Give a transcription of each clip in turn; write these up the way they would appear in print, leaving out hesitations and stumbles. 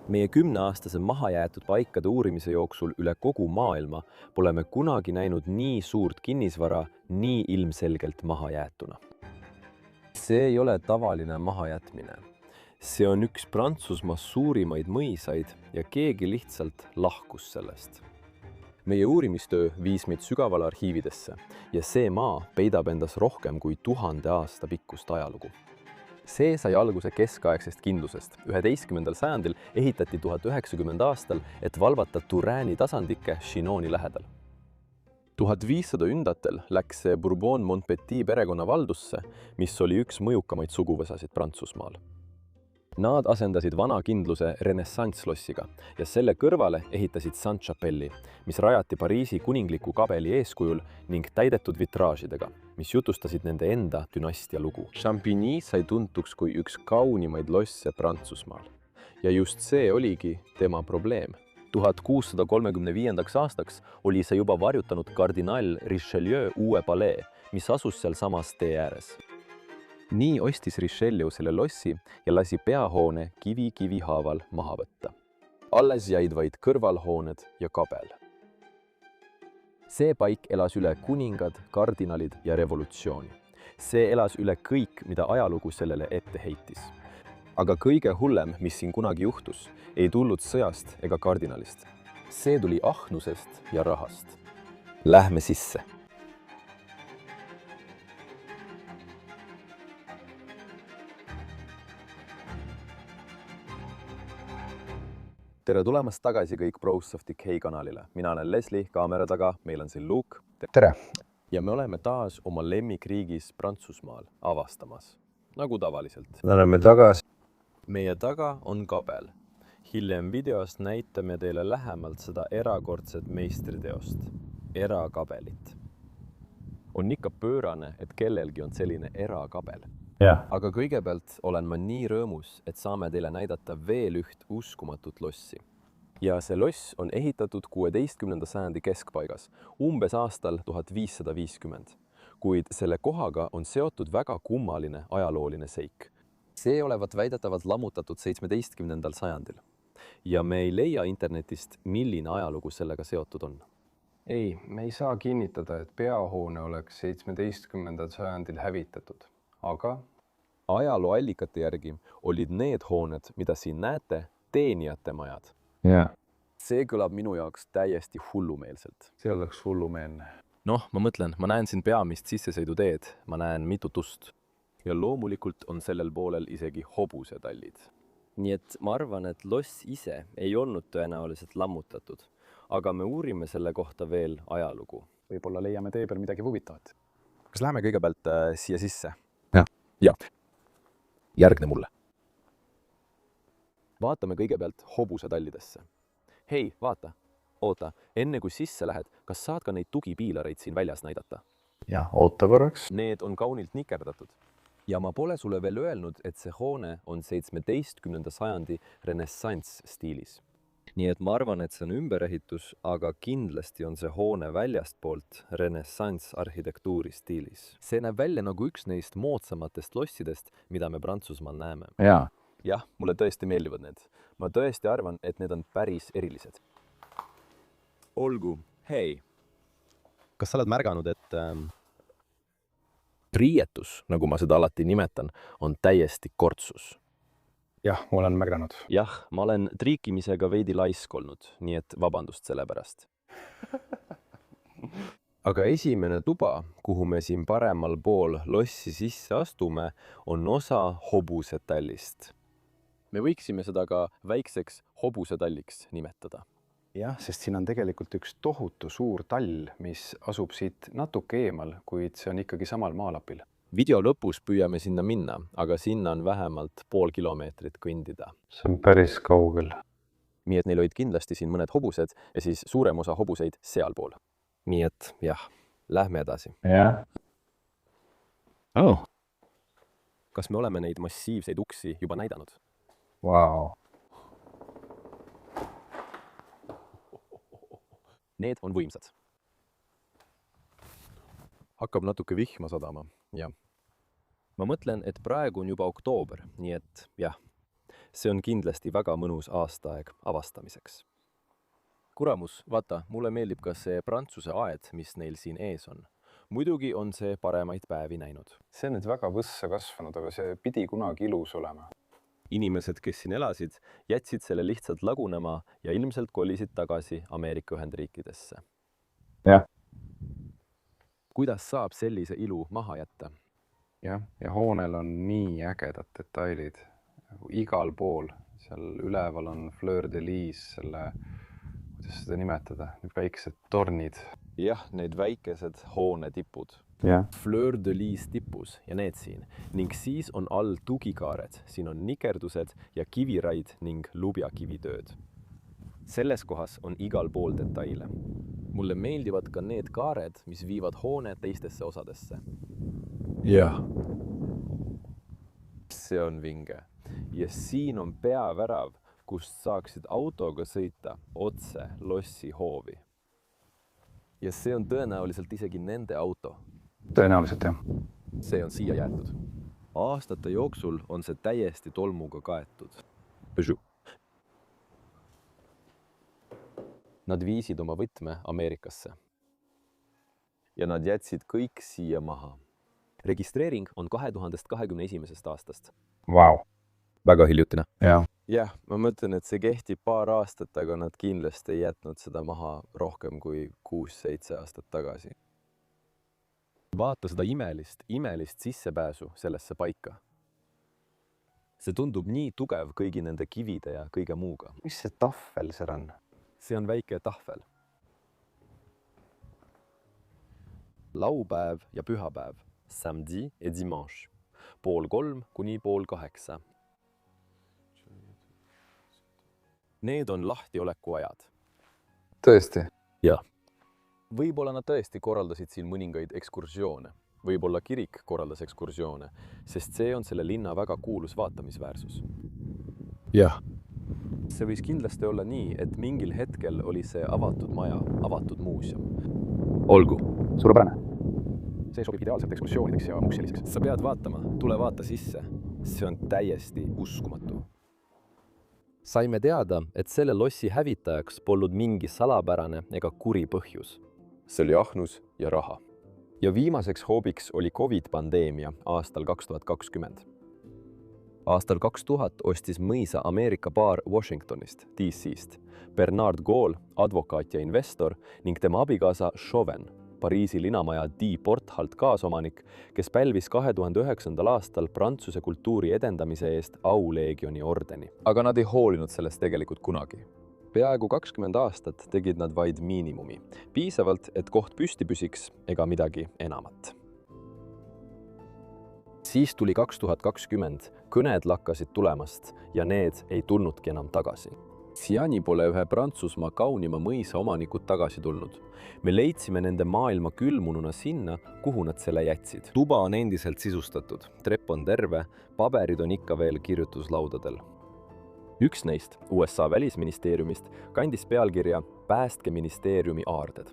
Meie 10-aastase mahajäetud paikade uurimise jooksul üle kogu maailma pole me kunagi näinud nii suurt kinnisvara nii ilmselgelt mahajäetuna. See ei ole tavaline mahajätmine. See on üks Prantsusmaa suurimaid mõisaid ja keegi lihtsalt lahkus sellest. Meie uurimistöö viis meid sügavale arhiividesse ja see maa peidab endas rohkem kui 1000 aasta pikkust ajalugu. See sai alguse keskaegsest kindlusest. 11. sajandil ehitati 1090 aastal, et valvata Touraini tasandike Chinoni lähedal. 1500 ündatel läks see Bourbon-Montpetit perekonna valdusse, mis oli üks mõjukamaid suguvõsasid Prantsusmaal. Nad asendasid vana kindluse renessansslossiga ja selle kõrvale ehitasid Saint-Chapelle'i, mis rajati Pariisi kuningliku kabeli eeskujul ning täidetud vitraažidega, mis jutustasid nende enda dünastia lugu. Champigny sai tuntuks kui üks kaunimaid losse Prantsusmaal. Ja just see oligi tema probleem. 1635. aastaks oli see juba varjutanud kardinal Richelieu uue palee, mis asus seal samas tee ääres. Nii ostis Richelieu selle lossi ja lasi peahoone kivi haaval maha võtta. Alles jäid vaid kõrvalhooned ja kabel. See paik elas üle kuningad, kardinalid ja revolutsiooni. See elas üle kõik, mida ajalugu sellele ette heitis. Aga kõige hullem, mis siin kunagi juhtus, ei tulnud sõjast ega kardinalist. See tuli ahnusest ja rahast. Lähme sisse. Tere tulemast tagasi kõik Pros of Decay kanalile. Mina olen Leslie, kaamera taga, meil on siin Luke. Tere! Ja me oleme taas oma lemmikriigis Prantsusmaal avastamas, nagu tavaliselt. Me oleme tagasi. Meie taga on kabel. Hiljem videos näitame teile lähemalt seda erakordset meistriteost, erakabelit. On ikka pöörane, et kellelgi on selline erakabel. Aga kõigepealt olen ma nii rõõmus, et saame teile näidata veel üht uskumatut lossi. Ja see loss on ehitatud 16. sajandi keskpaigas, umbes aastal 1550. Kuid selle kohaga on seotud väga kummaline ajalooline seik. See olevat väidetavalt lammutatud 17. sajandil. Ja me ei leia internetist, milline ajalugu sellega seotud on. Ei, me ei saa kinnitada, et peahoone oleks 17. sajandil hävitatud. Aga ajalooallikate järgi olid need hooned, mida siin näete, teenijate majad. See kõlab minu jaoks täiesti hullumeelselt. see oleks hullumeelne. Noh, ma mõtlen, ma näen siin peamist sissesõiduteed, ma näen mitut ust. Ja loomulikult on sellel poolel isegi hobusetallid. Nii et ma arvan, et loss ise ei olnud tõenäoliselt lammutatud, aga me uurime selle kohta veel ajalugu. Võib-olla leiame tee peal midagi huvitavat. Kas läheme kõigepealt siia sisse? Ja. Järgne mulle. Vaatame kõigepealt hobusetallidesse. Hei, vaata. Oota, enne kui sisse lähed, kas saad ka neid tugipiilareid siin väljas näidata? Ja, oota korraks. Need on kaunilt nikerdatud. Ja ma pole sulle veel öelnud, et see hoone on 17. sajandi renessanss stiilis. Nii et ma arvan, et see on ümberehitus, aga kindlasti on see hoone väljastpoolt renessanss arhitektuuri stiilis. See näeb välja nagu üks neist moodsamatest lossidest, mida me Prantsusmaal näeme. Jah, mulle tõesti meeldivad need. Ma tõesti arvan, et need on päris erilised. Olgu, hei. Kas sa oled märganud, et riietus, nagu ma seda alati nimetan, on täiesti kortsus? Jah, olen märganud. Jah, ma olen triikimisega veidi laisk olnud, nii et vabandust selle pärast. Aga esimene tuba, kuhu me siin paremal pool lossi sisse astume, on osa hobusetallist. Me võiksime seda ka väikseks hobusetalliks nimetada. Jah, sest siin on tegelikult üks tohutu suur tall, mis asub siit natuke eemal, kuid see on ikkagi samal maalapil. Video lõpus püüame sinna minna, aga sinna on vähemalt pool kilomeetrit kõndida. see on päris kaugel. Nii et neil olid kindlasti siin mõned hobused ja siis suurem osa hobuseid sealpool. Nii et jah, lähme edasi. Kas me oleme neid massiivseid uksi juba näidanud? Vau. Need on võimsad. Hakkab natuke vihma sadama, jah. Ma mõtlen, et praegu on juba oktoober, nii et jah. see on kindlasti väga mõnus aastaaeg avastamiseks. Kuramus, vaata, mulle meeldib ka see Prantsuse aed, mis neil siin ees on. Muidugi on see paremaid päevi näinud. See on nüüd väga võssa kasvanud, aga see pidi kunagi ilus olema. Inimesed, kes siin elasid, jätsid selle lihtsalt lagunema ja ilmselt kolisid tagasi Ameerika Ühendriikidesse. Jah. Kuidas saab sellise ilu maha jätta? Jah, ja hoonel on nii ägedad detailid. Igal pool, seal üleval on Fleur de Lis, selle, kuidas seda nimetada, need väiksed tornid. Jah, need väikesed hoonetipud. Jah. Fleur de Lis tipus ja need siin. Ning siis on all tugikaared. Siin on nikerdused ja kiviraid ning lubjakivitööd. Selles kohas on igal pool detaile. Mulle meeldivad ka need kaared, mis viivad hoone teistesse osadesse. Jah. See on vinge. Ja siin on peavärav, kust saaksid autoga sõita otse lossi hoovi. Ja see on tõenäoliselt isegi nende auto. Tõenäoliselt, jah. See on siia jäetud. Aastate jooksul on see täiesti tolmuga kaetud. Nad viisid oma võtme Ameerikasse. Ja nad jätsid kõik siia maha. Registreering on 2021. aastast. Vau. Väga hiljutine. Jah. Jah, ma mõtlen, et see kehtib paar aastat, aga nad kindlasti ei jätnud seda maha rohkem kui 6-7 aastat tagasi. Vaata seda imelist sissepääsu sellesse paika. See tundub nii tugev kõigi nende kivide ja kõige muuga. Mis see tahvel seal on? See on väike tahvel. Laupäev ja pühapäev, samedi et dimanche, 7:30 kuni 7:30. Need on lahtioleku ajad. Tõesti? Jah. Võib-olla nad tõesti korraldasid siin mõningaid ekskursioone. Võib-olla kirik korraldas ekskursioone, sest see on selle linna väga kuulus vaatamisväärsus. Jah. See võis kindlasti olla nii, et mingil hetkel oli see avatud maja, avatud muuseum. Olgu. Suurepärane. See sobib ideaalselt ekskursioonideks ja muuks selliseks. Sa pead vaatama, tule vaata sisse. See on täiesti uskumatu. Saime teada, et selle lossi hävitajaks polnud mingi salapärane ega kuri põhjus. See oli ahnus ja raha. Ja viimaseks hoobiks oli COVID-pandeemia aastal 2020. Aastal 2000 ostis mõisa Ameerika baar Washingtonist, DC-st, Bernard Gaulle, advokaat ja investor ning tema abikaasa Chauvin, Pariisi linamaja Die Porthalt kaasomanik, kes pälvis 2009. aastal Prantsuse kultuuri edendamise eest auleegioni ordeni. Aga nad ei hoolinud sellest tegelikult kunagi. Peaaegu 20 aastat tegid nad vaid miinimumi. Piisavalt, et koht püsti püsiks ega midagi enamat. Siis tuli 2020, kõned lakkasid tulemast ja need ei tulnudki enam tagasi. Siiani pole ühe Prantsusmaa kaunima mõisa omanikud tagasi tulnud. Me leidsime nende maailma külmununa sinna, kuhu nad selle jätsid. Tuba on endiselt sisustatud, trepp on terve, paberid on ikka veel kirjutuslaudadel. Üks neist, USA välisministeeriumist, kandis pealkirja Päästke ministeeriumi aarded.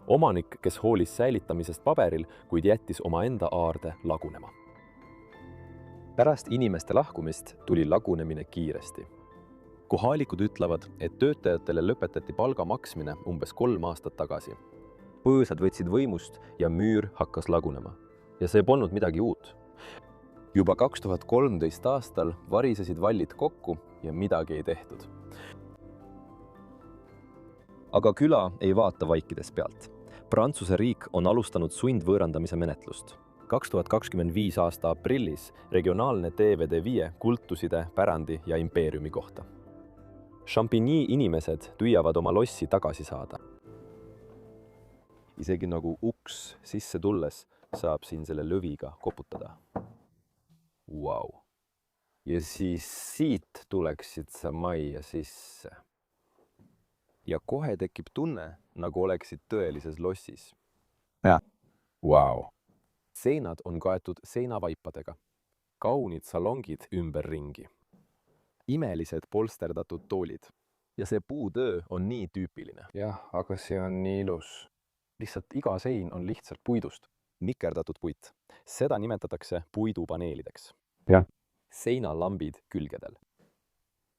Omanik, kes hoolis säilitamisest paberil, kuid jättis omaenda aarde lagunema. Pärast inimeste lahkumist tuli lagunemine kiiresti. Kohalikud ütlevad, et töötajatele lõpetati palga maksmine umbes 3 aastat tagasi. Põõsad võtsid võimust ja müür hakkas lagunema. Ja see polnud midagi uut. Juba 2013 aastal varisesid vallid kokku ja midagi ei tehtud. Aga küla ei vaata vaikides pealt. Prantsuse riik on alustanud sundvõõrandamise menetlust. 2025 aasta aprillis regionaalne TVD5 kultuside, pärandi ja impeeriumi kohta. Champigny inimesed püüavad oma lossi tagasi saada. Isegi nagu uks sisse tulles saab siin selle lõviga koputada. Vau. Ja siis siit tuleksid sa majja sisse. Ja kohe tekib tunne, nagu oleksid tõelises lossis. Jah. Vau. Seinad on kaetud seinavaipadega. Kaunid salongid ümberringi. Imelised polsterdatud toolid. Ja see puutöö on nii tüüpiline. Jah, aga see on nii ilus. Lihtsalt iga sein on lihtsalt puidust. Nikerdatud puit. Seda nimetatakse puidupaneelideks. Jah. Seinalambid külgedel.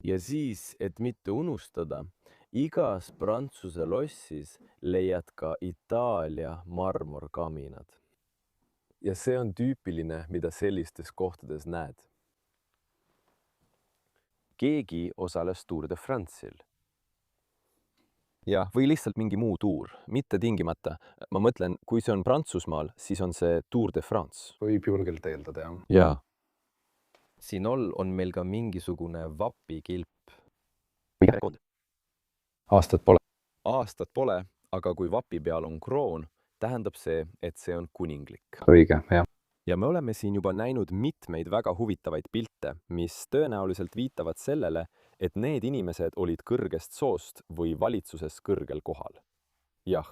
ja siis, et mitte unustada, igas Prantsuse lossis leiad ka Itaalia marmorkaminad. ja see on tüüpiline, mida sellistes kohtades näed. keegi osales Tour de France'il. jah, või lihtsalt mingi muu tuur, mitte tingimata. ma mõtlen, kui see on Prantsusmaal, siis on see Tour de France. võib julgelt eeldada, jah. jaa. siin all on meil ka mingisugune vapikilp. aastat pole. aastat pole, aga kui vapi peal on kroon, tähendab see, et see on kuninglik. õige, jah. ja me oleme siin juba näinud mitmeid väga huvitavaid pilte, mis tõenäoliselt viitavad sellele, et need inimesed olid kõrgest soost või valitsuses kõrgel kohal. jah.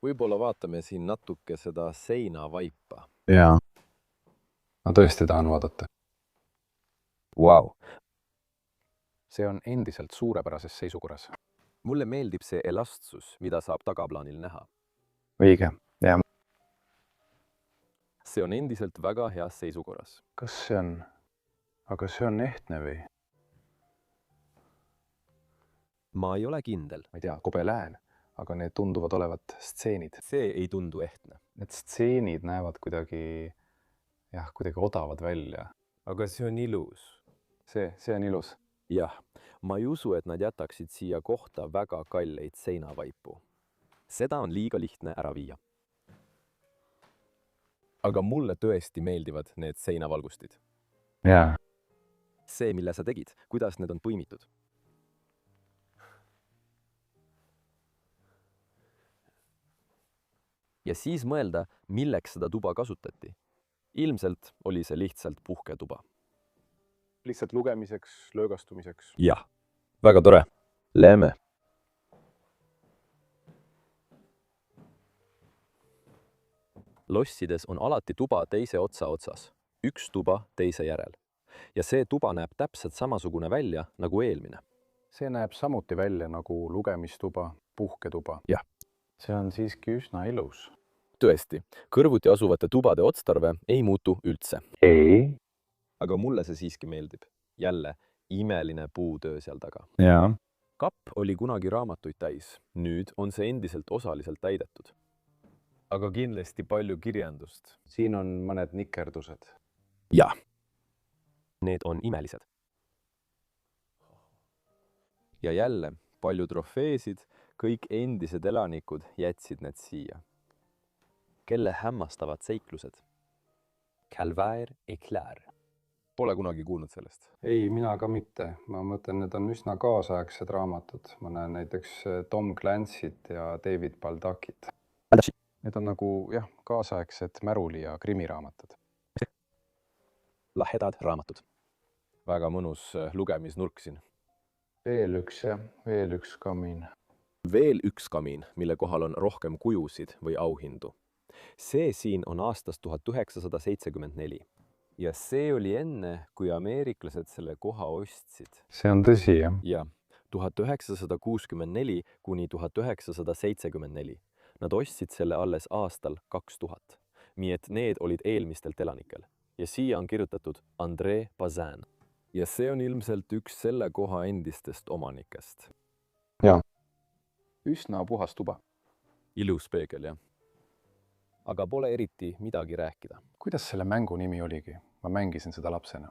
võib-olla vaatame siin natuke seda seinavaipa. jaa. ma tõesti tahan vaadata. Vau. see on endiselt suurepärases seisukorras. mulle meeldib see elastsus, mida saab tagaplaanil näha. õige, jah. see on endiselt väga heas seisukorras. kas see on, aga see on ehtne või? ma ei ole kindel. ma ei tea, Gobelin, aga need tunduvad olevat stseenid. see ei tundu ehtne. Need stseenid näevad kuidagi, jah, kuidagi odavad välja. aga see on ilus. see on ilus. jah, ma ei usu, et nad jätaksid siia kohta väga kalleid seinavaipu. seda on liiga lihtne ära viia. aga mulle tõesti meeldivad need seinavalgustid. jaa. see, mille sa tegid, kuidas need on põimitud. ja siis mõelda, milleks seda tuba kasutati. ilmselt oli see lihtsalt puhketuba. lihtsalt lugemiseks, löögastumiseks. jah, väga tore. Lähme. lossides on alati tuba teise otsa otsas, üks tuba teise järel. ja see tuba näeb täpselt samasugune välja nagu eelmine. see näeb samuti välja nagu lugemistuba, puhketuba. jah. see on siiski üsna ilus. tõesti, kõrvuti asuvate tubade otstarve ei muutu üldse. ei. aga mulle see siiski meeldib. jälle imeline puutöö seal taga. jaa. kapp oli kunagi raamatuid täis, nüüd on see endiselt osaliselt täidetud. aga kindlasti palju kirjandust. siin on mõned nikerdused. jah, need on imelised. ja jälle palju trofeesid, kõik endised elanikud jätsid need siia. kelle hämmastavad seiklused? Calvaire Eclair. Pole kunagi kuulnud sellest. ei, mina ka mitte. ma mõtlen, need on üsna kaasaegsed raamatud. ma näen näiteks Tom Clancy't ja David Baldacit. Need on nagu jah, kaasaegsed märuli- ja krimiraamatud. Lahedad raamatud. väga mõnus lugemisnurk siin. veel üks jah, veel üks kamiin. veel üks kamiin, mille kohal on rohkem kujusid või auhindu. see siin on aastast 1974 ja see oli enne, kui ameeriklased selle koha ostsid. see on tõsi, jah. ja 1964 kuni 1974. Nad ostsid selle alles aastal 2000. Nii et need olid eelmistelt elanikel. Ja siia on kirjutatud André Bazin. Ja see on ilmselt üks selle koha endistest omanikest. Jaa. Üsna puhas tuba. Ilus peegel, jah. Aga pole eriti midagi rääkida. Kuidas selle mängu nimi oligi? Ma mängisin seda lapsena.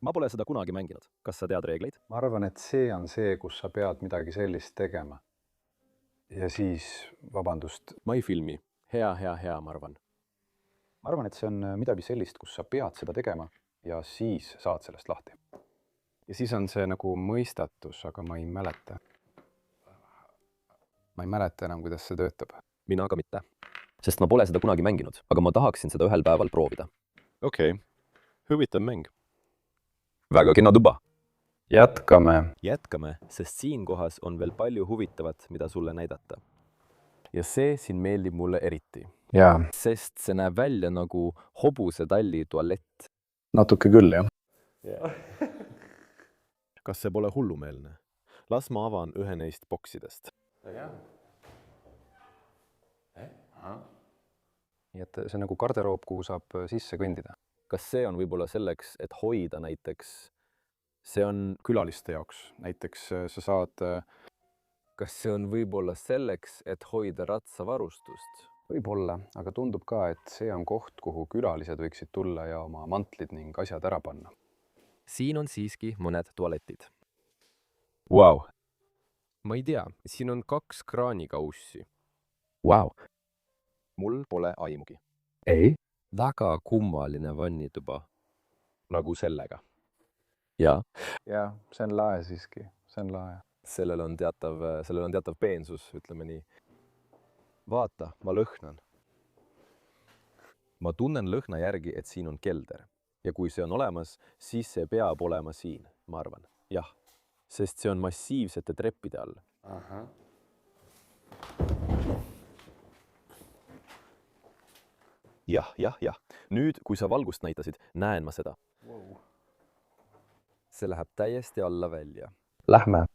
Ma pole seda kunagi mänginud. Kas sa tead reegleid? Ma arvan, et see on see, kus sa pead midagi sellist tegema. Ja siis, vabandust. Ma ei filmi. Hea, ma arvan. Ma arvan, et see on midagi sellist, kus sa pead seda tegema ja siis saad sellest lahti. Ja siis on see nagu mõistatus, aga ma ei mäleta. Ma ei mäleta enam, kuidas see töötab. Mina ka mitte. Sest ma pole seda kunagi mänginud, aga ma tahaksin seda ühel päeval proovida. Okei. Huvitav mäng. Väga kena tuba. Jätkame, sest siin kohas on veel palju huvitavat, mida sulle näidata. Ja see siin meeldib mulle eriti. Jaa. Sest see näeb välja nagu hobusetalli tualett. Natuke küll, jah. Kas see pole hullumeelne? Las ma avan ühe neist boksidest. Nii et see on nagu garderoob, kuhu saab sisse kõndida. kas see on võib-olla selleks, et hoida näiteks, see on, külaliste jaoks, näiteks sa saad, kas see on võib-olla selleks, et hoida ratsavarustust? võib-olla, aga tundub ka, et see on koht, kuhu külalised võiksid tulla ja oma mantlid ning asjad ära panna. Siin on siiski mõned tualetid. Vau. Ma ei tea, siin on 2 kraanikaussi. Vau. Mul pole aimugi. ei. Väga kummaline vannituba. Nagu sellega. Jaa, Jah, see on lae siiski, see on lae. Sellel on teatav peensus, ütleme nii. Vaata, ma lõhnan. Ma tunnen lõhna järgi, et siin on kelder. Ja kui see on olemas, siis see peab olema siin, ma arvan. Jah, sest see on massiivsete treppide all. Aha. Jah. Nüüd, kui sa valgust näitasid, näen ma seda. Wow. See läheb täiesti alla välja. Lähme.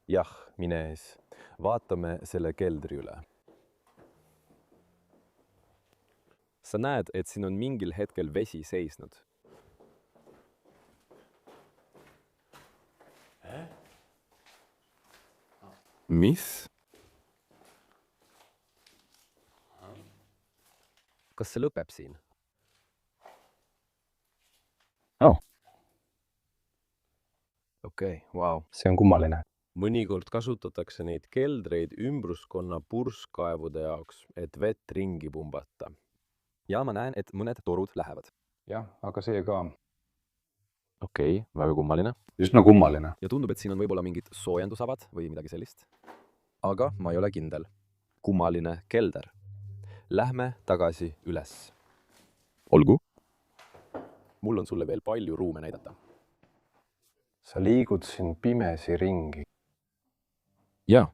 Jah, mine ees. Vaatame selle keldri üle. Sa näed, et siin on mingil hetkel vesi seisnud. Mis? Kas see lõpeb siin? Okei, vau. See on kummaline. Mõnikord kasutatakse neid keldreid ümbruskonna purskkaevude jaoks, et vett ringi pumbata. Ja ma näen, et mõned torud lähevad. Jah, aga see ka. Okei, väga kummaline. Üsna kummaline. Ja tundub, et siin on võib-olla mingid soojendusavad või midagi sellist. Aga ma ei ole kindel. Kummaline kelder. Lähme tagasi üles. Olgu. Mul on sulle veel palju ruume näidata. Sa liigud siin pimesi ringi. Jaa.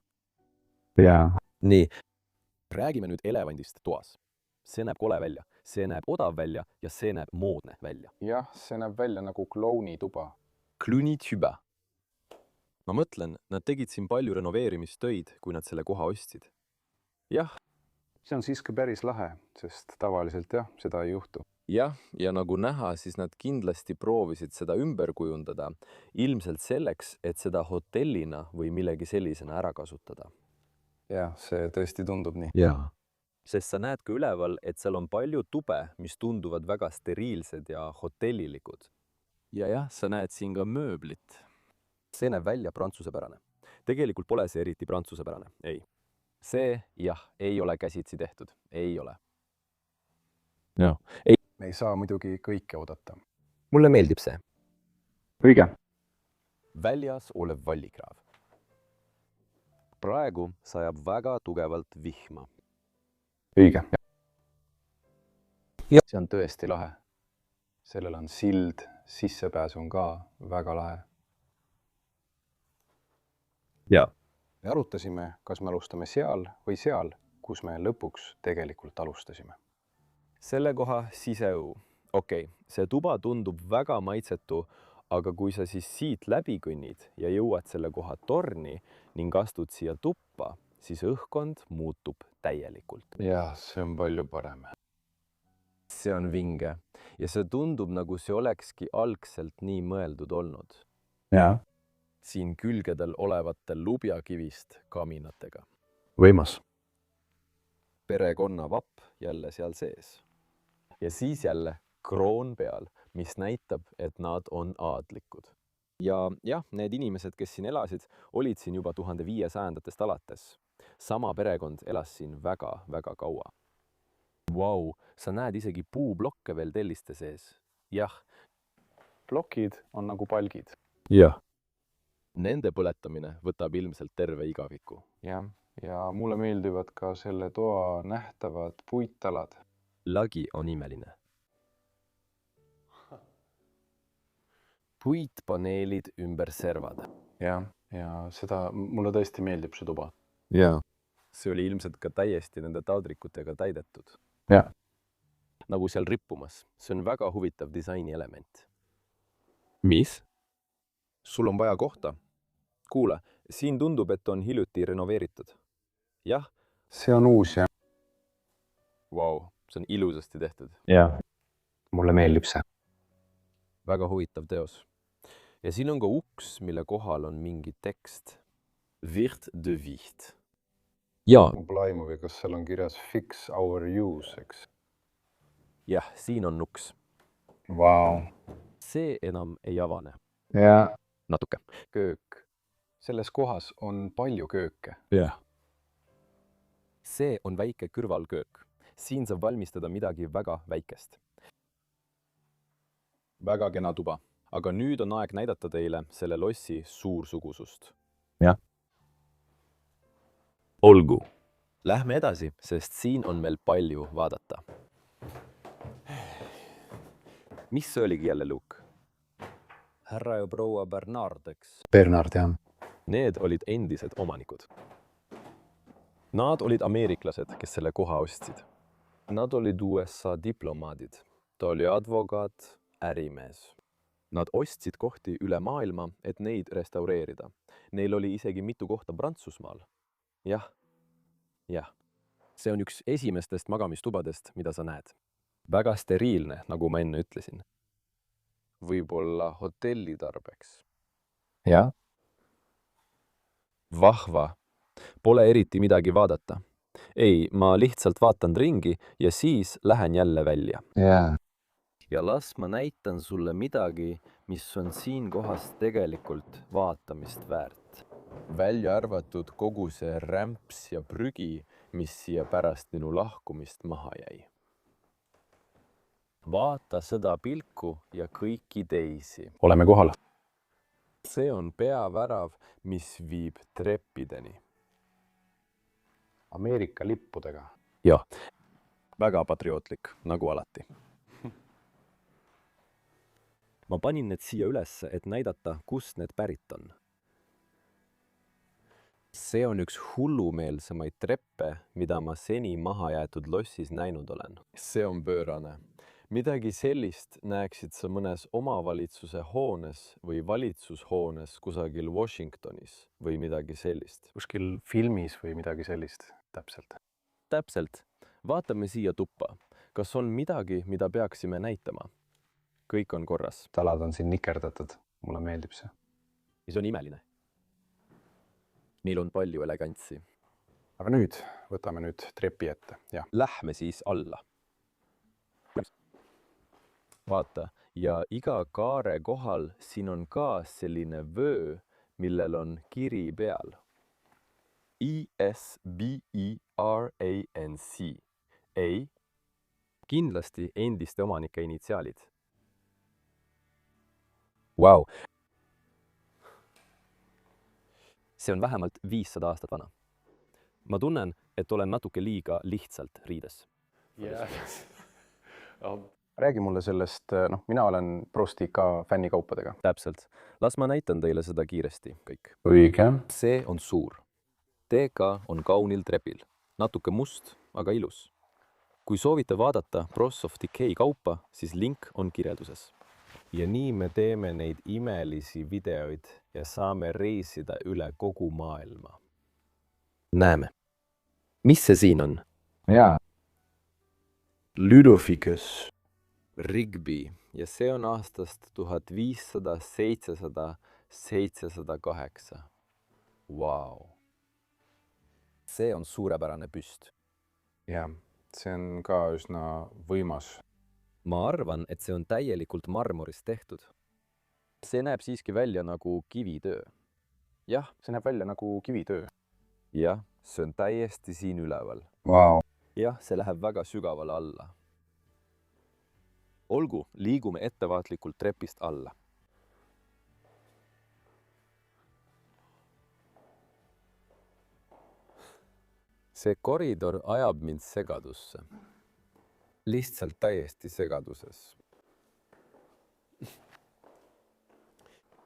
Jaa. Nii, räägime nüüd elevandist toas. See näeb kole välja, see näeb odav välja ja see näeb moodne välja. Jah, see näeb välja nagu klounituba. Cluny-Tuba. Ma mõtlen, nad tegid siin palju renoveerimistöid, kui nad selle koha ostsid. Jah, See on siiski päris lahe, sest tavaliselt jah, seda ei juhtu. Jah, ja nagu näha, siis nad kindlasti proovisid seda ümber kujundada, ilmselt selleks, et seda hotellina või millegi sellisena ära kasutada. Jah, see tõesti tundub nii. jaa. Sest sa näed ka üleval, et seal on palju tube, mis tunduvad väga steriilsed ja hotellilikud. Ja jah, sa näed siin ka mööblit. See näeb välja prantsusepärane. Tegelikult pole see eriti prantsusepärane, ei. See, jah, ei ole käsitsi tehtud, ei ole. Jah, Me ei saa muidugi kõike oodata. Mulle meeldib see. Õige. Väljas olev vallikraav. Praegu sajab väga tugevalt vihma. Õige. See on tõesti lahe. Sellel on sild, sissepääs on ka väga lahe. Jaa. Me arutasime, kas me alustame seal või seal, kus me lõpuks tegelikult alustasime. selle koha siseõu. Okei, see tuba tundub väga maitsetu, aga kui sa siis siit läbi kõnnid ja jõuad selle koha torni ning astud siia tuppa, siis õhkkond muutub täielikult. Jah, see on palju parem. See on vinge ja see tundub, nagu see olekski algselt nii mõeldud olnud. Jaa. Siin külgedel olevatel lubjakivist kaminatega. Võimas. Perekonna vapp jälle seal sees. Ja siis jälle kroon peal, mis näitab, et nad on aadlikud. Ja jah, need inimesed, kes siin elasid, olid siin juba 1500-ndatest alates. Sama perekond elas siin väga-väga kaua. Vau, sa näed isegi puublokke veel telliste sees. Jah, Plokid on nagu palgid. Jah. nende põletamine võtab ilmselt terve igaviku. Jah, ja mulle meeldivad ka selle toa nähtavad puittalad. Lagi on imeline. Puitpaneelid ümber servad. Jah, ja seda, mulle tõesti meeldib see tuba. Jaa. See oli ilmselt ka täiesti nende taldrikutega täidetud. Jah. Nagu seal rippumas. See on väga huvitav disaini element. Mis? Sul on vaja kohta? Kuule, siin tundub, et on hiljuti renoveeritud. Jah? See on uus ja Vau, see on ilusasti tehtud. Jah. Mulle meeldib see. väga huvitav teos. Ja siin on ka uks, mille kohal on mingi tekst. Wirt de Wicht. Ja, Pole aimu või kas seal on kirjas fix our use, eks? jah, siin on uks. Vau. See enam ei avane. Ja. Natuke. köök. selles kohas on palju kööke. Jah. See on väike kõrvalköök. Siin saab valmistada midagi väga väikest. Väga kena tuba. Aga nüüd on aeg näidata teile selle lossi suursugusust. Jah. Olgu. Lähme edasi, sest siin on meil palju vaadata. Mis see oligi jälle, Luke? Härra ja proua Bernard, eks? Bernard, jah. Need olid endised omanikud. Nad olid ameeriklased, kes selle koha ostsid. Nad olid USA diplomaadid. Ta oli advokaat, ärimees. Nad ostsid kohti üle maailma, et neid restaureerida. Neil oli isegi mitu kohta Prantsusmaal. Jah. See on üks esimestest magamistubadest, mida sa näed. Väga steriilne, nagu ma enne ütlesin. Võib-olla hotelli tarbeks. Ja. Vahva. Pole eriti midagi vaadata. Ei, ma lihtsalt vaatan ringi ja siis lähen jälle välja. Ja. Ja las ma näitan sulle midagi, mis on siin kohas tegelikult vaatamist väärt. Välja arvatud kogu see rämps ja prügi, mis siia pärast minu lahkumist maha jäi. Vaata seda pilku ja kõiki teisi. Oleme kohal. See on peavärav, mis viib treppideni. Ameerika lippudega. Jah, väga patriootlik, nagu alati. Ma panin need siia üles, et näidata, kust need pärit on. See on üks hullumeelsemaid treppe, mida ma seni maha jäetud lossis näinud olen. See on pöörane. Midagi sellist näeksid sa mõnes omavalitsuse hoones või valitsushoones kusagil Washingtonis või midagi sellist. Kuskil filmis või midagi sellist, täpselt. Täpselt. Vaatame siia tuppa. Kas on midagi, mida peaksime näitama? Kõik on korras. Talad on siin nikerdatud. Mulle meeldib see. See on imeline. Neil on palju elegantsi. Aga nüüd, võtame nüüd trepi ette. Ja. Lähme siis alla. Vaata, ja iga kaare kohal siin on ka selline vöö, millel on kiri peal. ISBERANC. Ei, kindlasti endiste omanike initsiaalid. Vau. See on vähemalt 500 aastat vana. Ma tunnen, et olen natuke liiga lihtsalt riides. Räägi mulle sellest, mina olen Prosti ka fännikaupadega. Täpselt. Las ma näitan teile seda kiiresti kõik. Õige. See on suur. TK on kaunil trepil. Natuke must, aga ilus. Kui soovite vaadata Bros of Decay kaupa, siis link on kirjelduses. Ja nii me teeme neid imelisi videoid ja saame reisida üle kogu maailma. Näeme. Mis see siin on? Ja. Ludovicus. Rigby. Ja see on aastast 1500, 700, 708. Vau. See on suurepärane püst. Ja, see on ka üsna võimas. Ma arvan, et see on täielikult marmorist tehtud. See näeb siiski välja nagu kivitöö. Jah, see näeb välja nagu kivitöö. Jah, see on täiesti siin üleval. Vau. Jah, see läheb väga sügavale alla. Olgu, liigume ettevaatlikult trepist alla. See koridor ajab mind segadusse. Lihtsalt täiesti segaduses.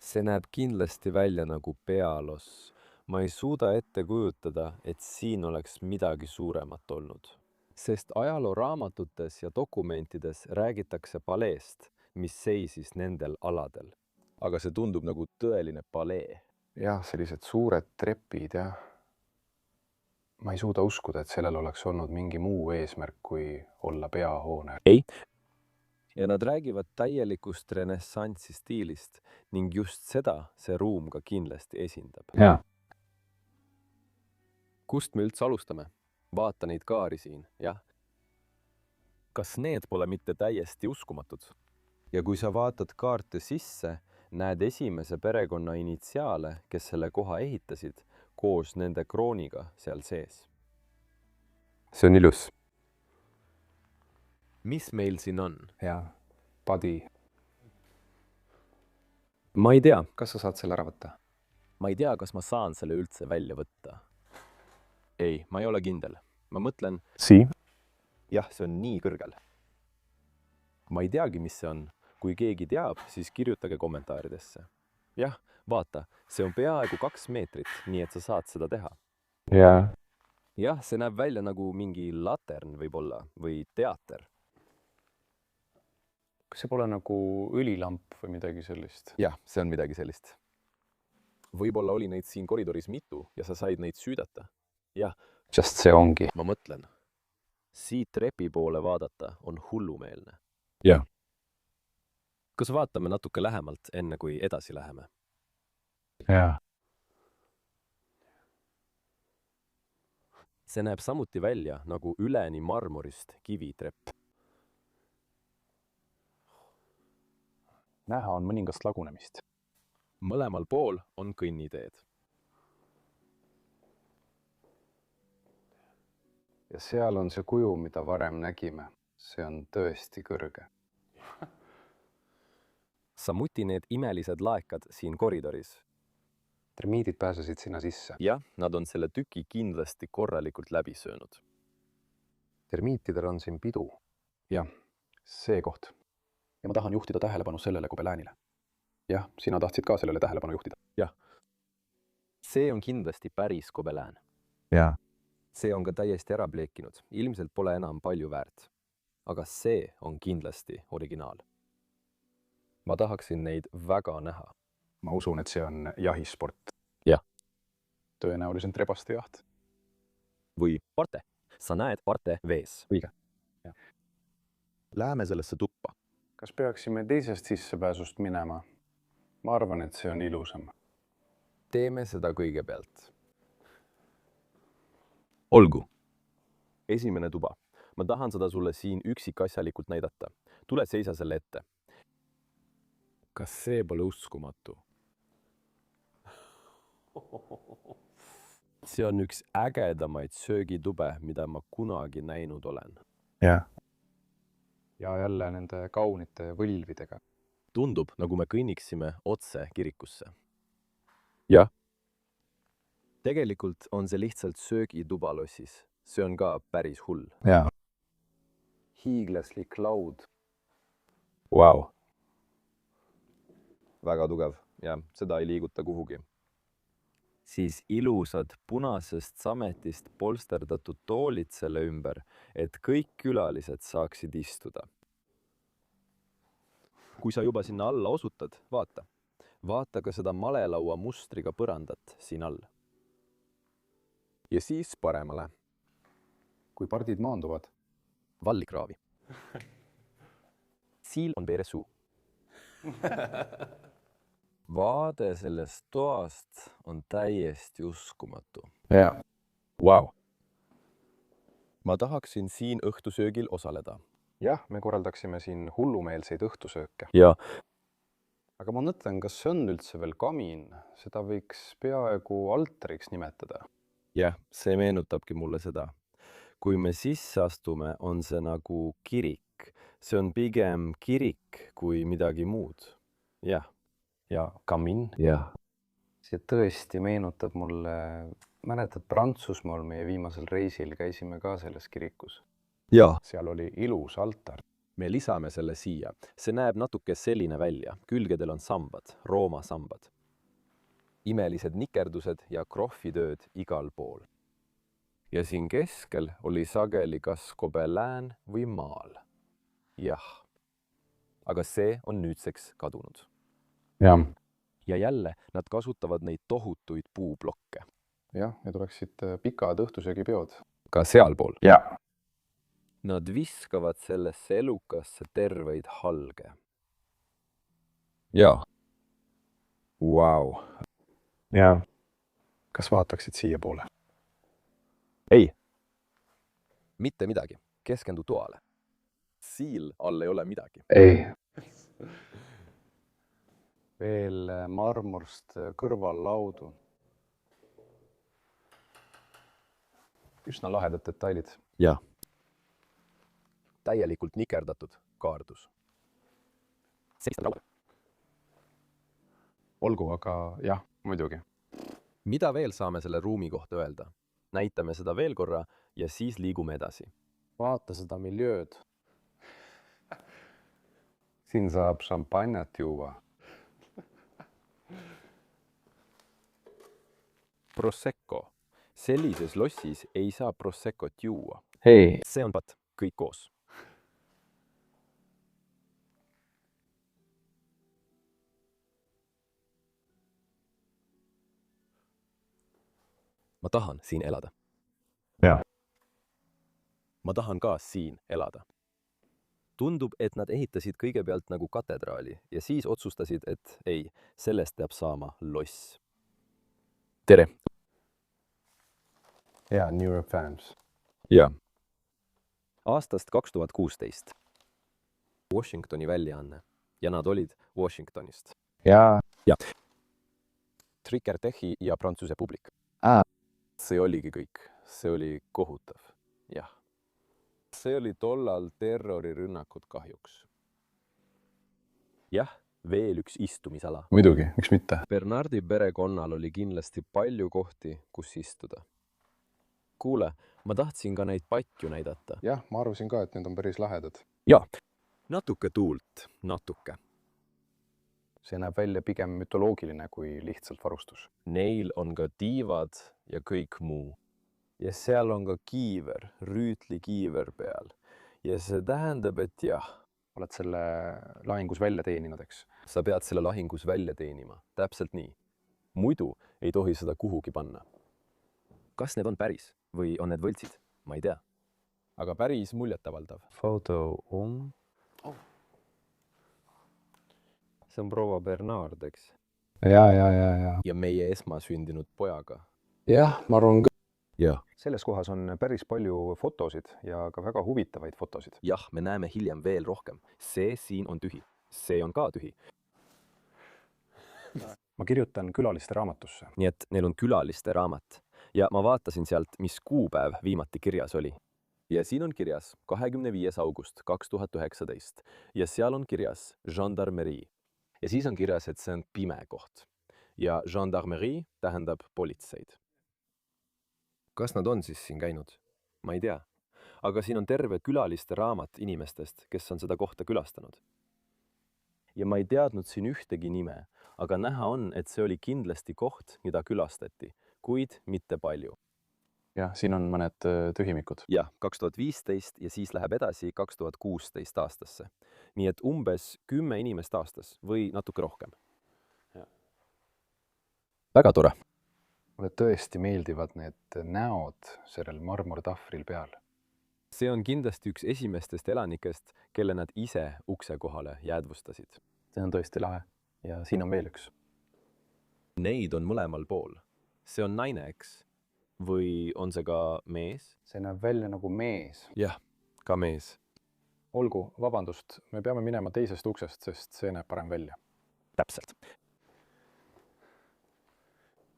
See näeb kindlasti välja nagu pealoss. Ma ei suuda ette kujutada, et siin oleks midagi suuremat olnud. Sest ajalooraamatutes ja dokumentides räägitakse paleest, mis seisis nendel aladel. Aga see tundub nagu tõeline palee. Jah, sellised suured trepid, jah. Ma ei suuda uskuda, et sellel oleks olnud mingi muu eesmärk, kui olla peahoone. Ei. ja nad räägivad täielikust renessansi stiilist ning just seda see ruum ka kindlasti esindab. jaa. Kust me üldse alustame? Vaata neid kaari siin, jah. Kas need pole mitte täiesti uskumatud? Ja kui sa vaatad kaarte sisse, näed esimese perekonna initsiaale, kes selle koha ehitasid, koos nende krooniga seal sees. see on ilus. Mis meil siin on? jaa, Padi, Ma ei tea. kas sa saad selle ära võtta? Ma ei tea, kas ma saan selle üldse välja võtta. Ei, ma ei ole kindel. Ma mõtlen, jah, see on nii kõrgel. Ma ei teagi, mis see on. Kui keegi teab, siis kirjutage kommentaaridesse. Jah, vaata, see on peaaegu 2 meetrit, nii et sa saad seda teha. jaa. Jah, see näeb välja nagu mingi latern võib-olla või teater. kas see pole nagu õlilamp või midagi sellist? Jah, see on midagi sellist. Võib-olla oli neid siin koridoris mitu ja sa said neid süüdata. Jah, Just see ongi. ma mõtlen. Siit trepi poole vaadata on hullumeelne. Jah. Kas vaatame natuke lähemalt, enne kui edasi läheme? jaa. See näeb samuti välja nagu üleni marmorist kivitrepp. näha on mõningast lagunemist. Mõlemal pool on kõnniteed. ja seal on see kuju, mida varem nägime. see on tõesti kõrge. Samuti need imelised laekad siin koridoris. termiidid pääsesid sinna sisse. Jah, nad on selle tüki kindlasti korralikult läbi söönud. termiitidel on siin pidu. jah, see koht. ja ma tahan juhtida tähelepanu sellele gobeläänile. jah, sina tahtsid ka sellele tähelepanu juhtida. See on kindlasti päris gobelään. jaa. See on ka täiesti ära pleekinud. Ilmselt pole enam palju väärt. Aga see on kindlasti originaal. Ma tahaksin neid väga näha. ma usun, et see on jahisport. Jah. tõenäoliselt rebaste jaht. Või parte. Sa näed parte vees. õige. Läheme sellesse tuppa. kas peaksime teisest sissepääsust minema? ma arvan, et see on ilusam. Teeme seda kõigepealt. Olgu. Esimene tuba. Ma tahan seda sulle siin üksikasjalikult näidata. Tule seisa selle ette. Kas see pole uskumatu? See on üks ägedamaid söögitube, mida ma kunagi näinud olen. jaa. ja jälle nende kaunite võlvidega. Tundub, nagu me kõnniksime otse kirikusse. Jah. Tegelikult on see lihtsalt söögituba lossis. See on ka päris hull. jaa. hiiglaslik laud. Vau. Väga tugev ja seda ei liiguta kuhugi. Siis ilusad punasest sametist polsterdatud toolid selle ümber, et kõik külalised saaksid istuda. Kui sa juba sinna alla osutad, vaata. Vaata ka seda malelaua mustriga põrandat siin all. Ja siis paremale. kui pardid maanduvad. Vallikraavi. Siil on veeresuu. Vaade sellest toast on täiesti uskumatu. jaa. Vau. Ma tahaksin siin õhtusöögil osaleda. jah, me korraldaksime siin hullumeelseid õhtusööke. Ja aga ma mõtlen, kas see on üldse veel kamin? seda võiks peaaegu altariks nimetada. jah, see meenutabki mulle seda. Kui me sisse astume, on see nagu kirik. See on pigem kirik kui midagi muud. Jah. ja kamin. Jah. see tõesti meenutab mulle, mäletad Prantsusmaal meie viimasel reisil käisime ka selles kirikus. Ja. seal oli ilus altar. Me lisame selle siia. See näeb natuke selline välja. Külgedel on sambad, Rooma sambad. Imelised nikerdused ja krohvitööd igal pool. Ja siin keskel oli sageli kas gobelään või maal. Jah. Aga see on nüüdseks kadunud. jah. Ja jälle nad kasutavad neid tohutuid puublokke. jah, need oleksid pikad õhtusöögipeod. Ka sealpool. jaa. Nad viskavad sellesse elukasse terveid halge. jaa. Vau. ja kas vaataksid siiapoole? ei. mitte midagi. Keskendu toale. Siil all ei ole midagi. ei. veel marmorst kõrvallaudu. üsna lahedad detailid. jah. täielikult nikerdatud kaardus. sellist laud. olgu, aga jah, muidugi. mida veel saame selle ruumi kohta öelda? näitame seda veel korra ja siis liigume edasi. vaata seda miljööd. siin saab šampanjat juua. Prosecco. sellises lossis ei saa Proseccot juua. hei. see on pat, kõik koos. ma tahan siin elada. Jaa. ma tahan ka siin elada. tundub, et nad ehitasid kõigepealt nagu katedraali ja siis otsustasid, et ei, sellest peab saama loss. tere. ja New York Times. jaa. aastast 2016. Washingtoni väljaanne ja nad olid Washingtonist. ja Trikertechi ja Prantsuse publik. see oligi kõik. see oli kohutav. jah. see oli tollal terrorirünnakud kahjuks. jah, veel üks istumisala. muidugi, miks mitte. Bernardi perekonnal oli kindlasti palju kohti, kus istuda. kuule, ma tahtsin ka neid patju näidata. jah, ma arvasin ka, et need on päris lahedad. natuke tuult, natuke. see näeb välja pigem mütoloogiline kui lihtsalt varustus. Neil on ka tiivad ja kõik muu. ja seal on ka kiiver, rüütlikiiver peal. ja see tähendab, et jah, oled selle lahingus välja teeninud, eks? sa pead selle lahingus välja teenima. täpselt nii. muidu ei tohi seda kuhugi panna. kas need on päris või on need võltsid? Ma ei tea. Aga päris muljetavaldav. Foto on. see on proua Bernard, eks? ja. Ja meie esmasündinud pojaga. jah, ma arvan ka. Jah. selles kohas on päris palju fotosid ja ka väga huvitavaid fotosid. Jah, me näeme hiljem veel rohkem. See siin on tühi. See on ka tühi. ma kirjutan külaliste raamatusse. Nii et neil on külaliste raamat. Ja ma vaatasin sealt, mis kuupäev viimati kirjas oli. Ja siin on kirjas 25. august 2019. Ja seal on kirjas gendarmerie. Ja siis on kirjas, et see on pime koht. Ja gendarmerie tähendab politseid. Kas nad on siis siin käinud? Ma ei tea. Aga siin on terve külaliste raamat inimestest, kes on seda kohta külastanud. Ja ma ei teadnud siin ühtegi nime, aga näha on, et see oli kindlasti koht, mida külastati, kuid mitte palju. jah, siin on mõned tühimikud. Jah, 2015 ja siis läheb edasi 2016 aastasse. Nii et umbes 10 inimest aastas või natuke rohkem. Väga tore. mulle tõesti meeldivad need näod sellel marmortahvril peal. See on kindlasti üks esimestest elanikest, kelle nad ise ukse kohale jäädvustasid. see on tõesti lahe. ja siin on veel üks. Neid on mõlemal pool. See on naine, eks? Või on see ka mees? see näeb välja nagu mees. Jah, ka mees. olgu, vabandust, me peame minema teisest uksest, sest see näeb parem välja. Täpselt.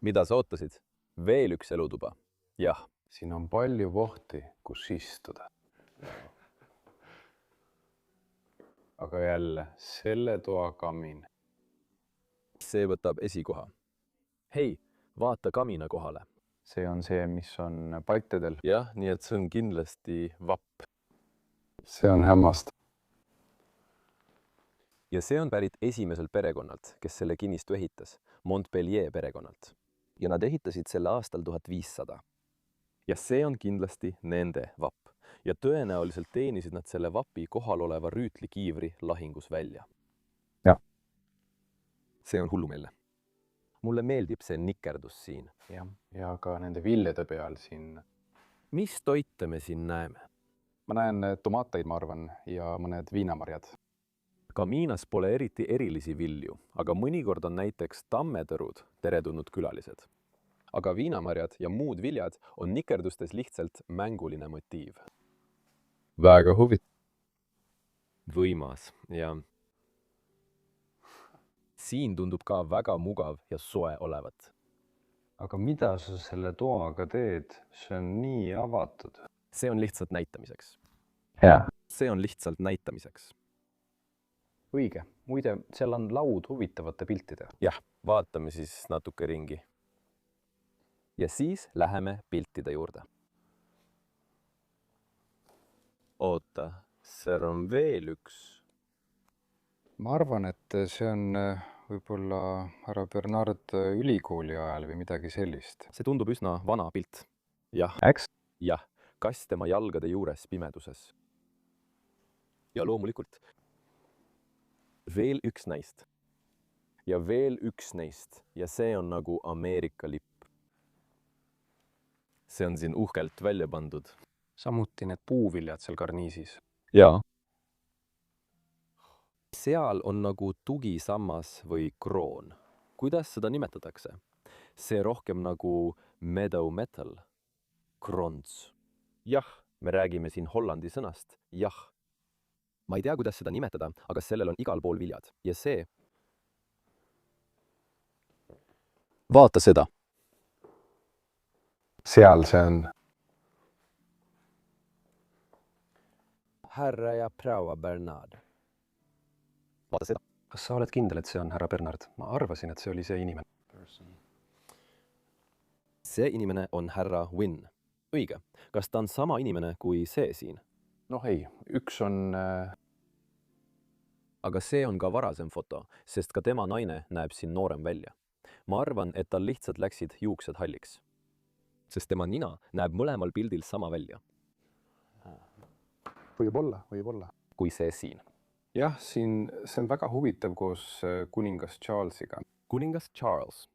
Mida sa ootasid? Veel üks elutuba. Jah. siin on palju kohti, kus istuda. aga jälle, selle toa kamin. See võtab esikoha. Hei, vaata kamina kohale. see on see, mis on patjadel. Jah, nii et see on kindlasti vapp. see on hämmastav. Ja see on pärit esimeselt perekonnalt, kes selle kinnistu ehitas, Montpellier perekonnalt. Ja nad ehitasid selle aastal 1500. Ja see on kindlasti nende vapp. Ja tõenäoliselt teenisid nad selle vapi kohal oleva rüütlikiivri lahingus välja. Jah. See on hullumeelne. Mulle meeldib see nikerdus siin. jah, ja ka nende viljade peal siin. Mis toite me siin näeme? ma näen tomaateid, ma arvan, ja mõned viinamarjad. Kamiinas pole eriti erilisi vilju, aga mõnikord on näiteks tammetõrud teretulnud külalised. Aga viinamarjad ja muud viljad on nikerdustes lihtsalt mänguline motiiv. Väga huvitav. Võimas ja siin tundub ka väga mugav ja soe olevat. Aga mida sa selle toaga teed? See on nii avatud. See on lihtsalt näitamiseks. Hea. See on lihtsalt näitamiseks. Õige. Muide, seal on laud huvitavate piltide. Jah, vaatame siis natuke ringi. Ja siis läheme piltide juurde. Oota, seal on veel üks. Ma arvan, et see on võib-olla härra Bernard ülikooli ajal või midagi sellist. See tundub üsna vana pilt. Jah, Äks? jah, kass tema jalgade juures pimeduses. Ja loomulikult veel üks neist. Ja veel üks neist. Ja see on nagu Ameerika lipp. See on siin uhkelt välja pandud. Samuti need puuviljad seal karniisis. Jaa. Seal on nagu tugisammas või kroon. Kuidas seda nimetatakse? See rohkem nagu meadow metal. Krons. Jah, me räägime siin hollandi sõnast. Jah. Ma ei tea, kuidas seda nimetada, aga sellel on igal pool viljad. Ja see... Vaata seda. Seal see on. Härra ja proua Bernard. Vaata seda. Kas sa oled kindel, et see on härra Bernard? Ma arvasin, et see oli see inimene. See inimene on härra Wynn. Õige. Kas ta on sama inimene kui see siin? Noh ei, üks on... Aga see on ka varasem foto, sest ka tema naine näeb siin noorem välja. Ma arvan, et tal lihtsalt läksid juuksed halliks. Sest tema nina näeb mõlemal pildil sama välja. Võib-olla. Kui see siin. Jah, siin see on väga huvitav koos kuningas Charlesiga. Kuningas Charles.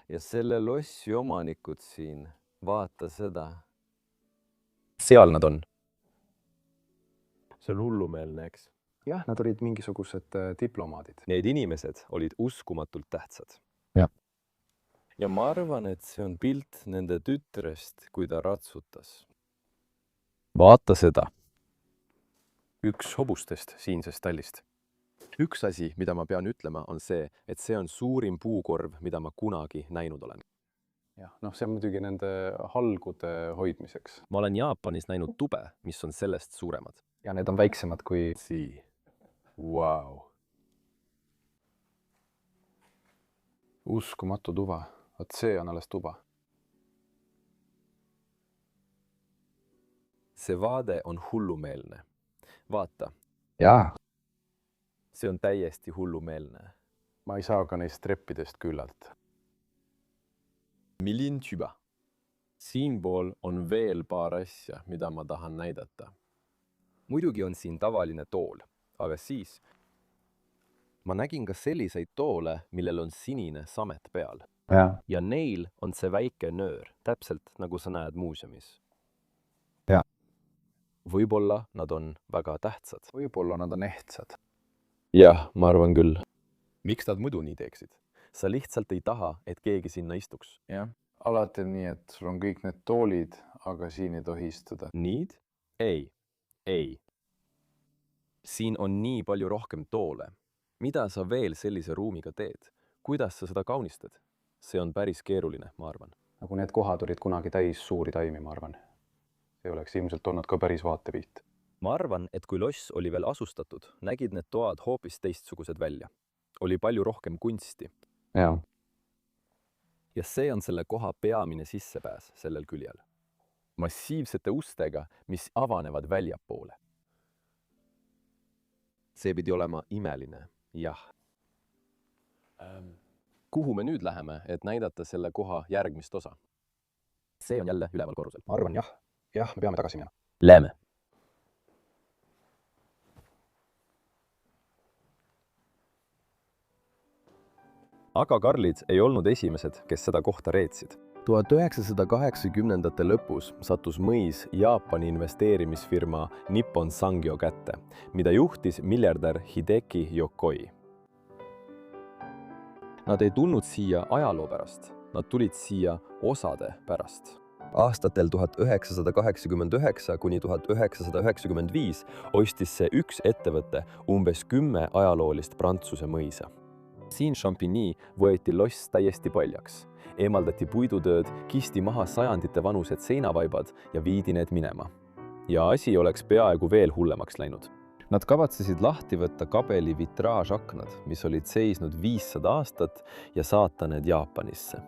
Ja selle lossi omanikud siin, vaata seda. Seal nad on. See on hullumeelne, eks? Jah, nad olid mingisugused diplomaadid. Need inimesed olid uskumatult tähtsad. Ja ma arvan, et see on pilt nende tütrest, kui ta ratsutas. Vaata seda. Üks hobustest siinsest tallist. Üks asi, mida ma pean ütlema, on see, et see on suurim puukorv, mida ma kunagi näinud olen. Jah, noh, see on muidugi nende halgude hoidmiseks. Ma olen Jaapanis näinud tube, mis on sellest suuremad. Ja need on väiksemad kui... Sii. Wow. Uskumatu tuba. Vaat see on alles tuba. See vaade on hullumeelne. Vaata. Jaa. See on täiesti hullumeelne. Ma ei saa ka neist treppidest küllalt. Milin tüba. Siinpool on veel paar asja, mida ma tahan näidata. Muidugi on siin tavaline tool, aga siis ma nägin ka selliseid toole, millel on sinine samet peal. Ja neil on see väike nöör, täpselt nagu sa näed muuseumis. Ja. Võib-olla nad on väga tähtsad. Võib-olla nad on ehtsad. Jah, ma arvan küll. Miks nad muidu nii teeksid? Sa lihtsalt ei taha, et keegi sinna istuks. Jah. Alati on nii, et sul on kõik need toolid, aga siin ei tohi istuda. Niid? Ei. Siin on nii palju rohkem toole. Mida sa veel sellise ruumiga teed? Kuidas sa seda kaunistad? See on päris keeruline, ma arvan. Nagu need kohad olid kunagi täis suuri taimi, ma arvan. See oleks ilmselt olnud ka päris vaatepilt. Ma arvan, et kui loss oli veel asustatud, nägid need toad hoopis teistsugused välja. Oli palju rohkem kunsti. Jaa. Ja see on selle koha peamine sissepääs sellel küljel. Massiivsete ustega, mis avanevad väljapoole. See pidi olema imeline, jah. Kuhu me nüüd läheme, et näidata selle koha järgmist osa? See on jälle üleval korrusel. Ma arvan, jah. Jah, me peame tagasi minema. Lähme. Aga Karlid ei olnud esimesed, kes seda kohta reetsid. 1980ndate lõpus sattus mõis Jaapani investeerimisfirma Nippon Sangyo kätte, mida juhtis miljardär Hideki Yokoi. Nad ei tulnud siia ajaloo pärast, nad tulid siia osade pärast. Aastatel 1989 kuni 1995 ostis see üks ettevõte umbes 10 ajaloolist Prantsuse mõisa. Siin Champigny võeti loss täiesti paljaks. Eemaldati puidutööd, kisti maha sajandite vanused seinavaibad ja viidi need minema. Ja asi oleks peaaegu veel hullemaks läinud. Nad kavatsesid lahti võtta kabeli vitraažaknad, mis olid seisnud 500 aastat ja saata need Jaapanisse.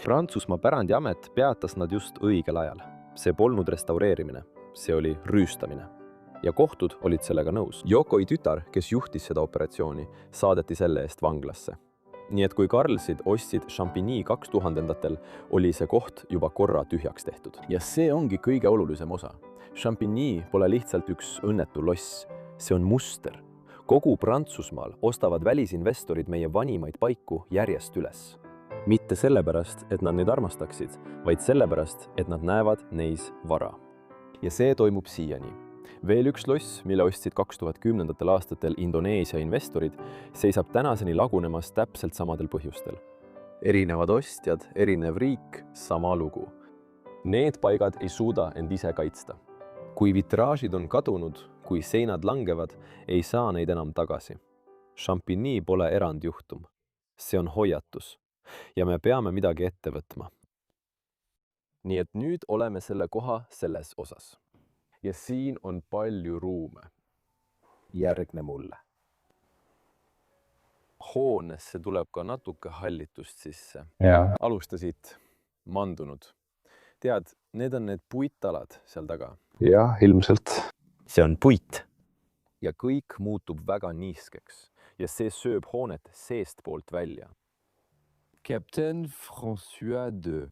Prantsusmaa pärandiamet peatas nad just õigel ajal. See polnud restaureerimine, see oli rüüstamine. Ja kohtud olid sellega nõus. Yokoi tütar, kes juhtis seda operatsiooni, saadeti selle eest vanglasse. Nii et kui Karlsid ostsid Champigny 2000-ndatel, oli see koht juba korra tühjaks tehtud. Ja see ongi kõige olulisem osa. Champigny pole lihtsalt üks õnnetu loss, see on muster. Kogu Prantsusmaal ostavad välisinvestorid meie vanimaid paiku järjest üles. Mitte sellepärast, et nad neid armastaksid, vaid sellepärast, et nad näevad neis vara. Ja see toimub siiani. Veel üks loss, mille ostsid 2010ndatel aastatel Indoneesia investorid, seisab tänaseni lagunemas täpselt samadel põhjustel. Erinevad ostjad, erinev riik, sama lugu. Need paigad ei suuda end ise kaitsta. Kui vitraažid on kadunud, kui seinad langevad, ei saa neid enam tagasi. Champigny pole erandjuhtum. See on hoiatus. Ja me peame midagi ette võtma. Nii et nüüd oleme selle koha selles osas. Ja siin on palju ruume. Järgne mulle. Hoonesse tuleb ka natuke hallitust sisse. Ja. Alustasid mandunud. Tead, need on need puitalad seal taga. Jah, ilmselt. See on puit. Ja kõik muutub väga niiskeks. Ja see sööb hoonet seest poolt välja. Captain François II.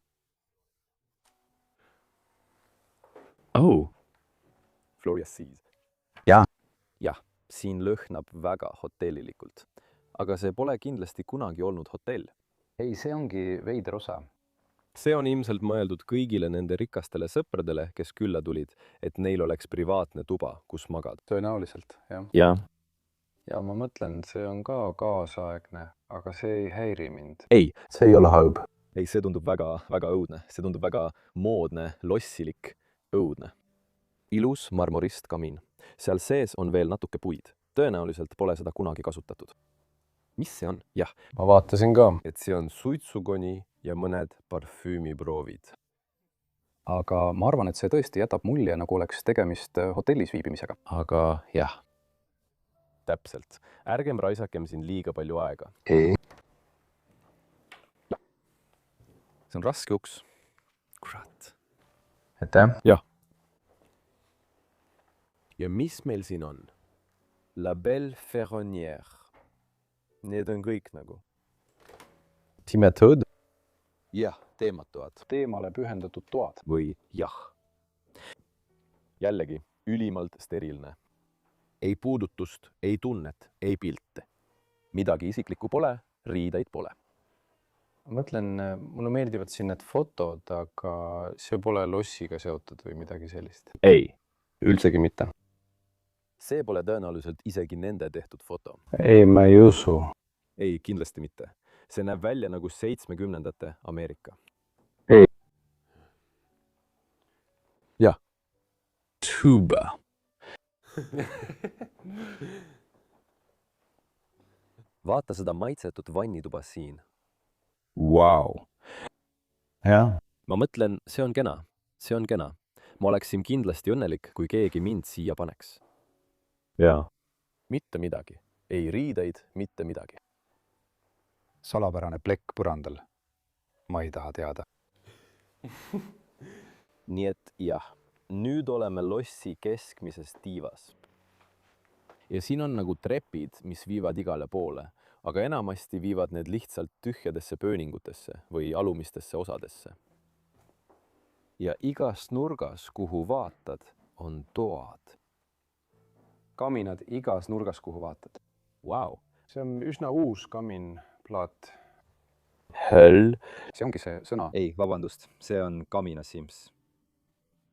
Oh. Florias siis. Jah. Jah, siin lõhnab väga hotellilikult. Aga see pole kindlasti kunagi olnud hotell. Ei, see ongi veider osa. See on ilmselt mõeldud kõigile nende rikastele sõpradele, kes külla tulid, et neil oleks privaatne tuba, kus magada. Tõenäoliselt, jah. Ja. Ja ma mõtlen, see on ka kaasaegne, aga see ei häiri mind. Ei. See ei ole halb. Ei, see tundub väga õudne. See tundub väga moodne, lossilik, õudne. Ilus marmorist kamiin. Seal sees on veel natuke puid. Tõenäoliselt pole seda kunagi kasutatud. Mis see on? Jah. Ma vaatasin ka. Et see on suitsukoni ja mõned parfüümiproovid. Aga ma arvan, et see tõesti jätab mulje, nagu oleks tegemist hotellis viibimisega. Aga jah. Täpselt. Ärgem raisakem siin liiga palju aega. Ei. See on raske uks. Kurat. Aitäh. Jah. Ja mis meil siin on? La Belle Ferronnière. Need on kõik nagu. Timetud. Jah, teematoad. Teemale pühendatud toad. Või jah. Jällegi, ülimalt steriilne. Ei puudutust, ei tunnet, ei pilte. Midagi isiklikku pole, riideid pole. Ma mõtlen, mulle meeldivad siin need fotod, aga see pole lossiga seotud või midagi sellist. Ei. Üldsegi mitte. See pole tõenäoliselt isegi nende tehtud foto. Ei, ma ei usu. Ei, kindlasti mitte. See näeb välja nagu 70ndate Ameerika. Ei. Jah. Tuba. Vaata seda maitsetut vannituba siin. Wow. Jah. Ma mõtlen, see on kena. See on kena. Ma oleksin kindlasti õnnelik, kui keegi mind siia paneks. Jaa. Mitte midagi. Ei riideid, mitte midagi. Salapärane plekk põrandal. Ma ei taha teada. Nii et jah, nüüd oleme lossi keskmises tiivas. Ja siin on nagu trepid, mis viivad igale poole, aga enamasti viivad need lihtsalt tühjadesse pööningutesse või alumistesse osadesse. Ja igas nurgas, kuhu vaatad, on toad. Kaminad igas nurgas, kuhu vaatad. Wow. See on üsna uus kaminplaat. Höll. see ongi see sõna. Ei, vabandust, see on Camina Sims.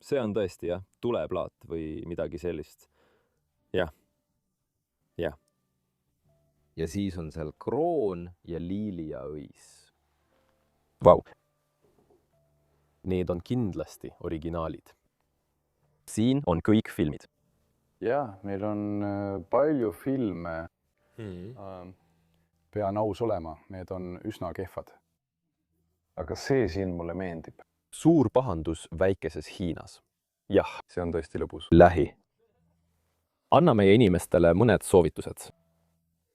See on tõesti jah, tuleplaat või midagi sellist. Jah. Jah. Ja siis on seal kroon ja liiliaõis. Vau. Need on kindlasti originaalid. Siin on kõik filmid. Jah, meil on palju filme. Pean aus olema, need on üsna kehvad. Aga see siin mulle meeldib. Suur pahandus väikeses Hiinas. Jah, See on tõesti lõbus. lähi. Anna meie inimestele mõned soovitused.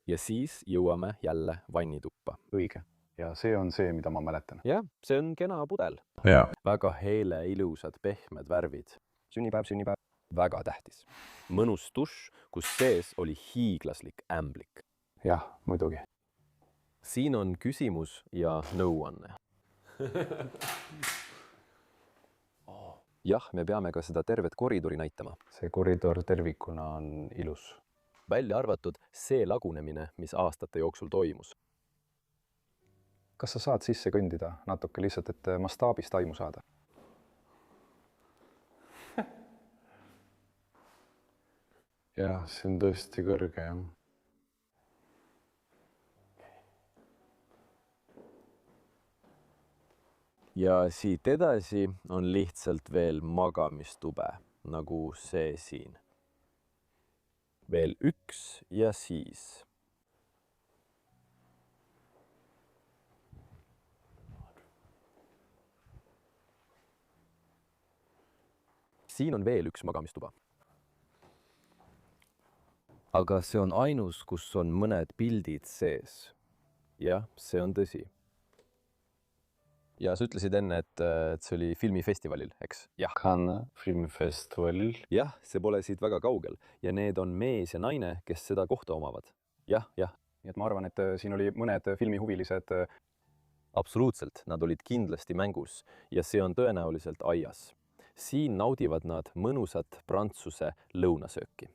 Ja siis jõuame jälle vannituppa. Õige. Ja see on see, mida ma mäletan. Jah, see on kena pudel. Jaa. Väga heele, ilusad, pehmed värvid. Sünnipäev. Väga tähtis. Mõnus dušš, kus sees oli hiiglaslik ämblik. Jah, muidugi. Siin on küsimus ja nõuanne. Jah, me peame ka seda tervet koridori näitama. See koridor tervikuna on ilus. Välja arvatud see lagunemine, mis aastate jooksul toimus. Kas sa saad sisse kõndida natuke lihtsalt, et mastaabist aimu saada? Jah, see on tõesti kõrge, jah. Ja siit edasi on lihtsalt veel magamistube, nagu see siin. Veel üks ja siis. Siin on veel üks magamistuba. Aga see on ainus, kus on mõned pildid sees. Jah, see on tõsi. Ja sa ütlesid enne, et see oli filmifestivalil, eks? Jah. Cannes filmifestivalil. Jah, see pole siit väga kaugel. Ja need on mees ja naine, kes seda kohta omavad. Jah. Nii et ma arvan, et siin oli mõned filmihuvilised. Absoluutselt, nad olid kindlasti mängus ja see on tõenäoliselt aias. Siin naudivad nad mõnusat prantsuse lõunasööki.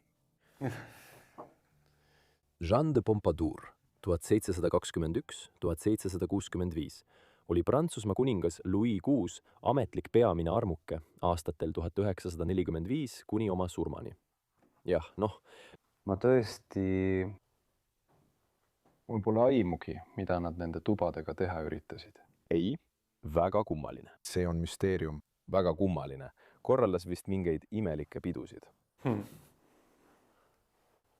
Jean de Pompadour 1721–1765 oli Prantsusmaa kuningas Louis VI ametlik peamine armuke aastatel 1945 kuni oma surmani. Jah, Ma tõesti... Mul pole aimugi, mida nad nende tubadega teha üritasid. Ei, väga kummaline. See on müsteerium. Väga kummaline. Korraldas vist mingeid imelikke pidusid.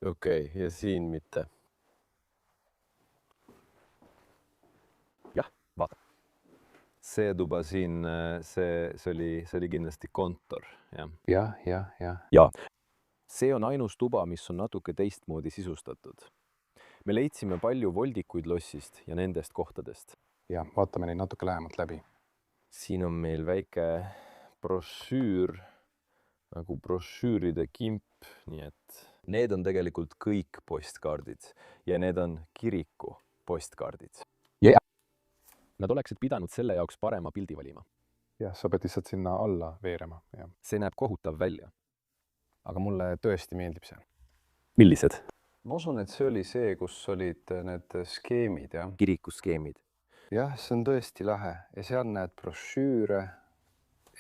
Okei, ja siin mitte. Jah, vaata. See tuba siin, see oli kindlasti kontor. Jah. Ja see on ainus tuba, mis on natuke teistmoodi sisustatud. Me leidsime palju voldikuid lossist ja nendest kohtadest. Ja vaatame neid natuke lähemalt läbi. Siin on meil väike brošüür, nagu brošüüride kimp, nii et need on tegelikult kõik postkaardid ja need on kiriku postkaardid. Yeah. Nad oleksid pidanud selle jaoks parema pildi valima. Jah, sa pead lihtsalt sinna alla veerema. Ja. See näeb kohutav välja. Aga mulle tõesti meeldib see. Millised? Ma usun, et see oli see, kus olid need skeemid, jah. Kirikuskeemid. Jah, see on tõesti lahe. Ja seal näed brošüüre.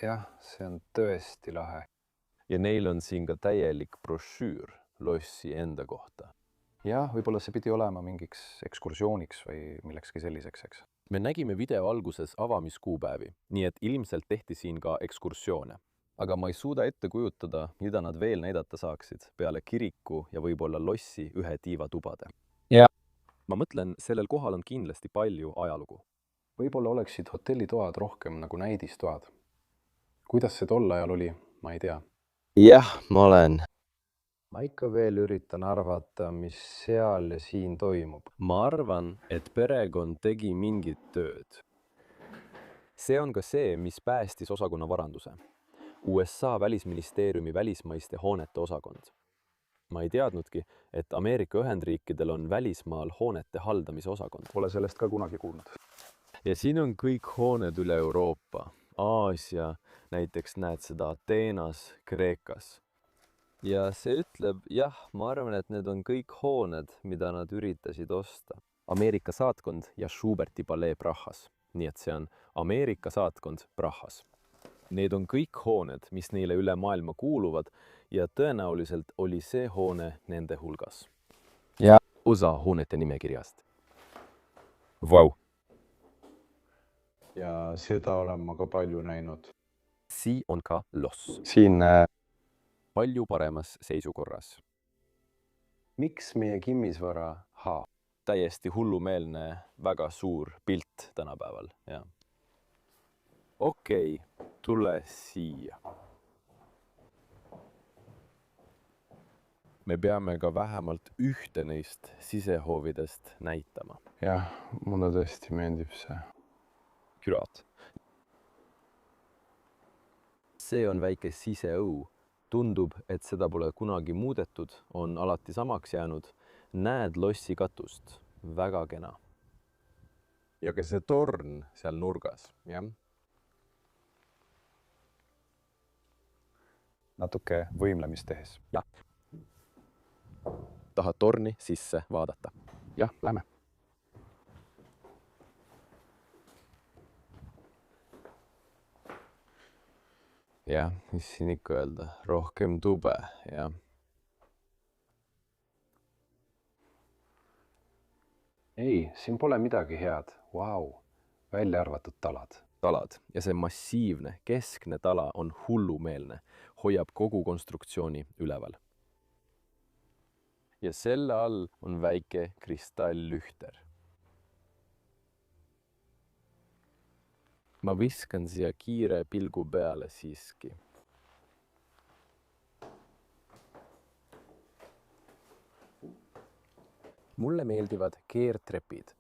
Jah, see on tõesti lahe. Ja neil on siin ka täielik brošüür lossi enda kohta. Jah, võib-olla see pidi olema mingiks ekskursiooniks või millekski selliseks, eks. Me nägime video alguses avamiskuupäevi, nii et ilmselt tehti siin ka ekskursioone. Aga ma ei suuda ette kujutada, mida nad veel näidata saaksid peale kiriku ja võib-olla lossi ühe tiiva tubade. Ja. Ma mõtlen, sellel kohal on kindlasti palju ajalugu. Võib-olla oleksid hotellitoad rohkem nagu näidistoad. Kuidas see tol ajal oli, ma ei tea. Jah, ma olen. Ma ikka veel üritan arvata, mis seal ja siin toimub. Ma arvan, et perekond tegi mingit tööd. See on ka see, mis päästis osakonna varanduse. USA välisministeeriumi välismaiste hoonete osakond. Ma ei teadnudki, et Ameerika Ühendriikidel on välismaal hoonete haldamise osakond. Pole sellest ka kunagi kuulnud. Ja siin on kõik hooned üle Euroopa. Aasia, näiteks näed seda Ateenas, Kreekas. Ja see ütleb, jah, ma arvan, et need on kõik hooned, mida nad üritasid osta. Ameerika saatkond ja Schuberti palee Prahas. Nii et see on Ameerika saatkond Prahas. Need on kõik hooned, mis neile üle maailma kuuluvad ja tõenäoliselt oli see hoone nende hulgas. Ja. Osa hoonete nimekirjast. Vau. Ja seda olen ma ka palju näinud. Siin on ka loss. siin Palju paremas seisukorras. miks meie kinnisvara Täiesti hullumeelne, väga suur pilt tänapäeval. Ja. Okei, tule siia. Me peame ka vähemalt ühte neist sisehoovidest näitama. jah, mulle tõesti meeldib see. Kürat. See on väike siseõu. Tundub, et seda pole kunagi muudetud, on alati samaks jäänud. Näed lossi katust. Väga kena. Ja ka see torn seal nurgas, jah? natuke võimlemist tehes. Tahad torni sisse vaadata? jah, lähme. Jah, mis siin ikka öelda? Rohkem tube, jah. ei, siin pole midagi head. Vau, välja arvatud talad. Talad ja see massiivne keskne tala on hullumeelne, hoiab kogu konstruktsiooni üleval. Ja selle all on väike kristalllühter. Ma viskan siia kiire pilgu peale siiski. Mulle meeldivad keertrepid.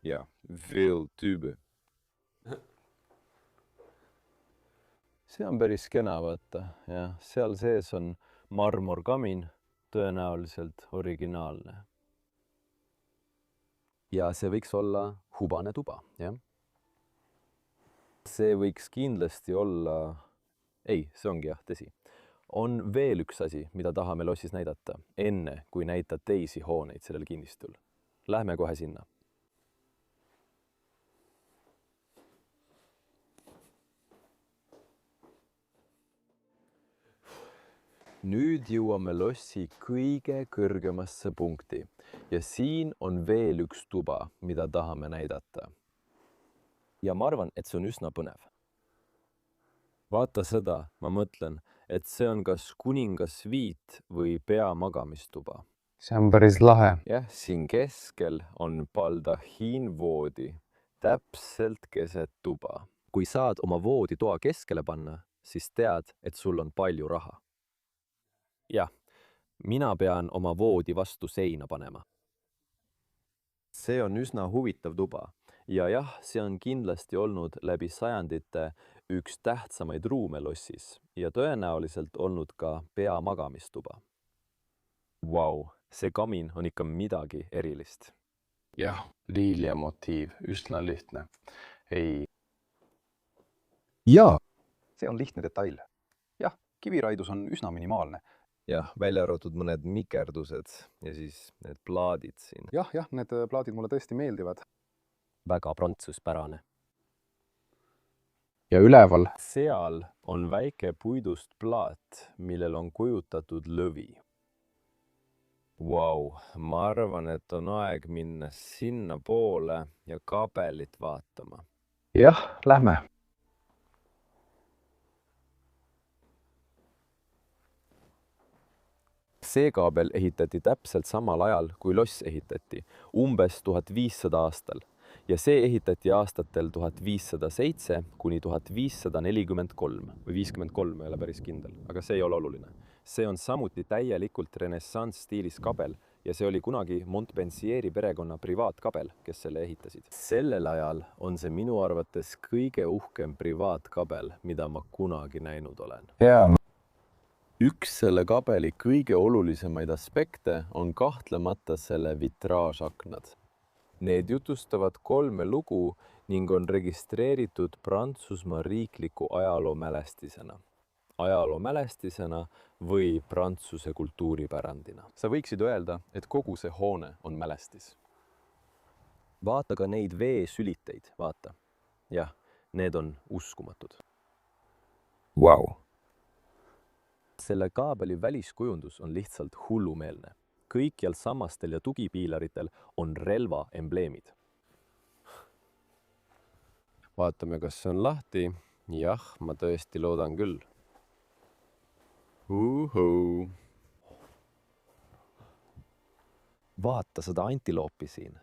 Ja, veel tube. See on päris kena, vaata. Ja seal sees on marmorkamin, tõenäoliselt originaalne. Ja see võiks olla hubane tuba, jah? See võiks kindlasti olla... Ei, see ongi jah, tõsi. On veel üks asi, mida tahame lossis näidata, enne kui näitad teisi hooneid sellel kinnistul. Lähme kohe sinna. Nüüd jõuame lossi kõige kõrgemasse punkti ja siin on veel üks tuba, mida tahame näidata. Ja ma arvan, et see on üsna põnev. Vaata seda, ma mõtlen, et see on kas kuningasviit või peamagamistuba. see on päris lahe. Jah, siin keskel on baldahiinvoodi, täpselt keset tuba. Kui saad oma voodi toa keskele panna, siis tead, et sul on palju raha. Jah, mina pean oma voodi vastu seina panema. See on üsna huvitav tuba ja jah, see on kindlasti olnud läbi sajandite üks tähtsamaid ruume lossis ja tõenäoliselt olnud ka peamagamistuba. Vau, see kamin on ikka midagi erilist. jah, liilja motiiv, üsna lihtne. ei, Ja. see on lihtne detail. jah, kiviraidus on üsna minimaalne. Jah, välja arvatud mõned mikerdused ja siis need plaadid siin. jah, need plaadid mulle tõesti meeldivad. Väga prantsuspärane. ja üleval Seal on väike puidust plaat, millel on kujutatud lõvi. Vau, ma arvan, et on aeg minna sinna poole ja kabelit vaatama. jah, lähme. See kaabel ehitati täpselt samal ajal, kui loss ehitati, umbes 1500 aastal. Ja see ehitati aastatel 1507 kuni 1543 või 53, ei ole päris kindel, aga see ei ole oluline. See on samuti täielikult renessanss-stiilis kabel ja see oli kunagi Montpensieri perekonna privaatkabel, kes selle ehitasid. Sellel ajal on see minu arvates kõige uhkem privaatkabel, mida ma kunagi näinud olen. Ja. Üks selle kabeli kõige olulisemaid aspekte on kahtlemata selle vitraažaknad. Need jutustavad 3 lugu ning on registreeritud Prantsusmaa riikliku ajaloomälestisena. ajaloomälestisena või Prantsuse kultuuripärandina. sa võiksid öelda, et kogu see hoone on mälestis. vaata ka neid veesüliteid, vaata. jah, need on uskumatud. Vau. Selle kaabeli väliskujundus on lihtsalt hullumeelne. Kõikjal sammastel ja tugipiilaritel on relva embleemid. Vaatame, kas see on lahti. Jah, ma tõesti loodan küll. Uhuu. Vaata seda antiloopi siin.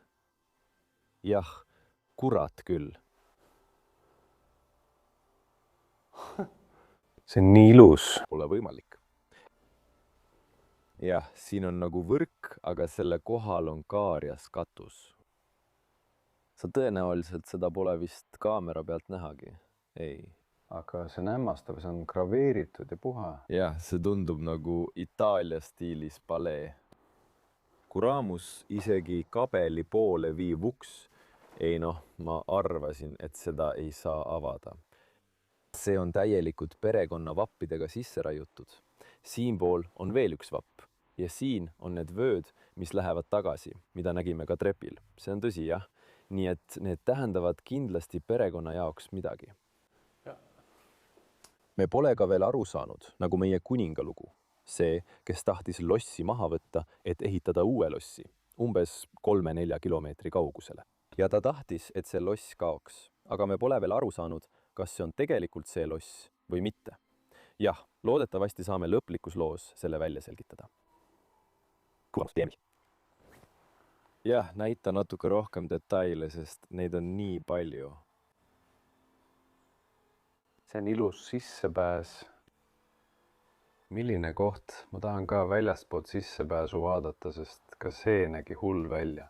Jah, kurat küll. see on nii ilus. Pole võimalik. Jah, siin on nagu võrk, aga selle kohal on kaarjas katus. Sa tõenäoliselt seda pole vist kaamera pealt nähagi. Ei. Aga see on hämmastav, see on graveeritud ja puha. Jah, see tundub nagu Itaalia stiilis palee. Kuramus isegi kabeli poole viiv uks. Ei noh, ma arvasin, et seda ei saa avada. See on täielikult perekonna vappidega sisse raiutud. Siinpool on veel üks vapp ja siin on need vööd, mis lähevad tagasi, mida nägime ka trepil. See on tõsi, jah. Nii et need tähendavad kindlasti perekonna jaoks midagi. Me pole ka veel aru saanud, nagu meie kuningalugu. See, kes tahtis lossi maha võtta, et ehitada uue lossi, umbes 3-4 kilomeetri kaugusele. Ja ta tahtis, et see loss kaoks, aga me pole veel aru saanud, kas see on tegelikult see loss või mitte. Jah, loodetavasti saame lõplikus loos selle välja selgitada. Jah, näita natuke rohkem detaile, sest neid on nii palju. See on ilus sissepääs. Milline koht? Ma tahan ka väljastpoolt sissepääsu vaadata, sest ka see nägi hull välja.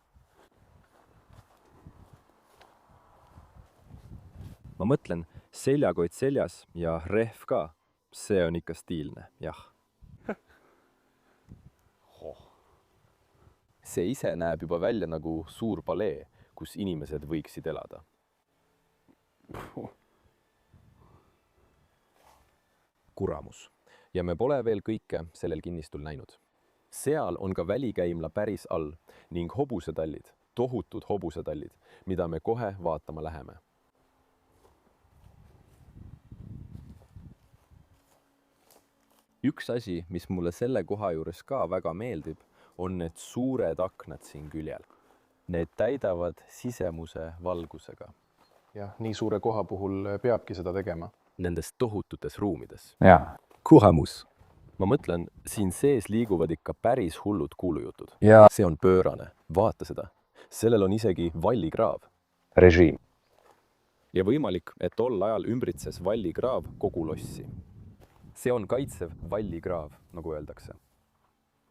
Ma mõtlen, seljakott seljas ja rehv ka. See on ikka stiilne, jah. See ise näeb juba välja nagu suur palee, kus inimesed võiksid elada. Kuramus. Ja me pole veel kõike sellel kinnistul näinud. Seal on ka välikäimla päris all ning hobusetallid, tohutud hobusetallid, mida me kohe vaatama läheme. Üks asi, mis mulle selle koha juures ka väga meeldib, on need suured aknad siin küljel. Need täidavad sisemuse valgusega. Jah, nii suure koha puhul peabki seda tegema. Nendes tohututes ruumides. Jaa. Kuramus. Ma mõtlen, siin sees liiguvad ikka päris hullud kuulujutud. Jaa. See on pöörane. Vaata seda. Sellel on isegi vallikraav. Režiim. Ja võimalik, et tol ajal ümbritses vallikraav kogu lossi. See on kaitsev vallikraav, nagu öeldakse.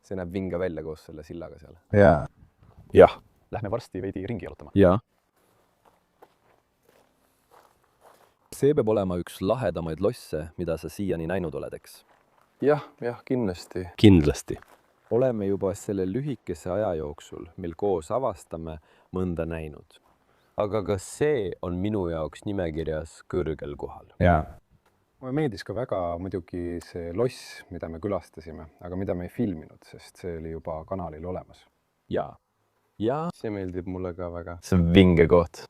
See näeb vinge välja koos selle sillaga seal. Jaa. Jah. Lähme varsti veidi ringi jalutama. Jaa. See peab olema üks lahedamaid losse, mida sa siiani näinud oled, eks? Jah, kindlasti. Kindlasti. Oleme juba selle lühikese aja jooksul, mil koos avastame, mõnda näinud. Aga kas see on minu jaoks nimekirjas kõrgel kohal? Jaa. Mulle meeldis ka väga muidugi see loss, mida me külastasime, aga mida me ei filminud, sest see oli juba kanalil olemas. Jaa. Ja See meeldib mulle ka väga. see on vinge koht.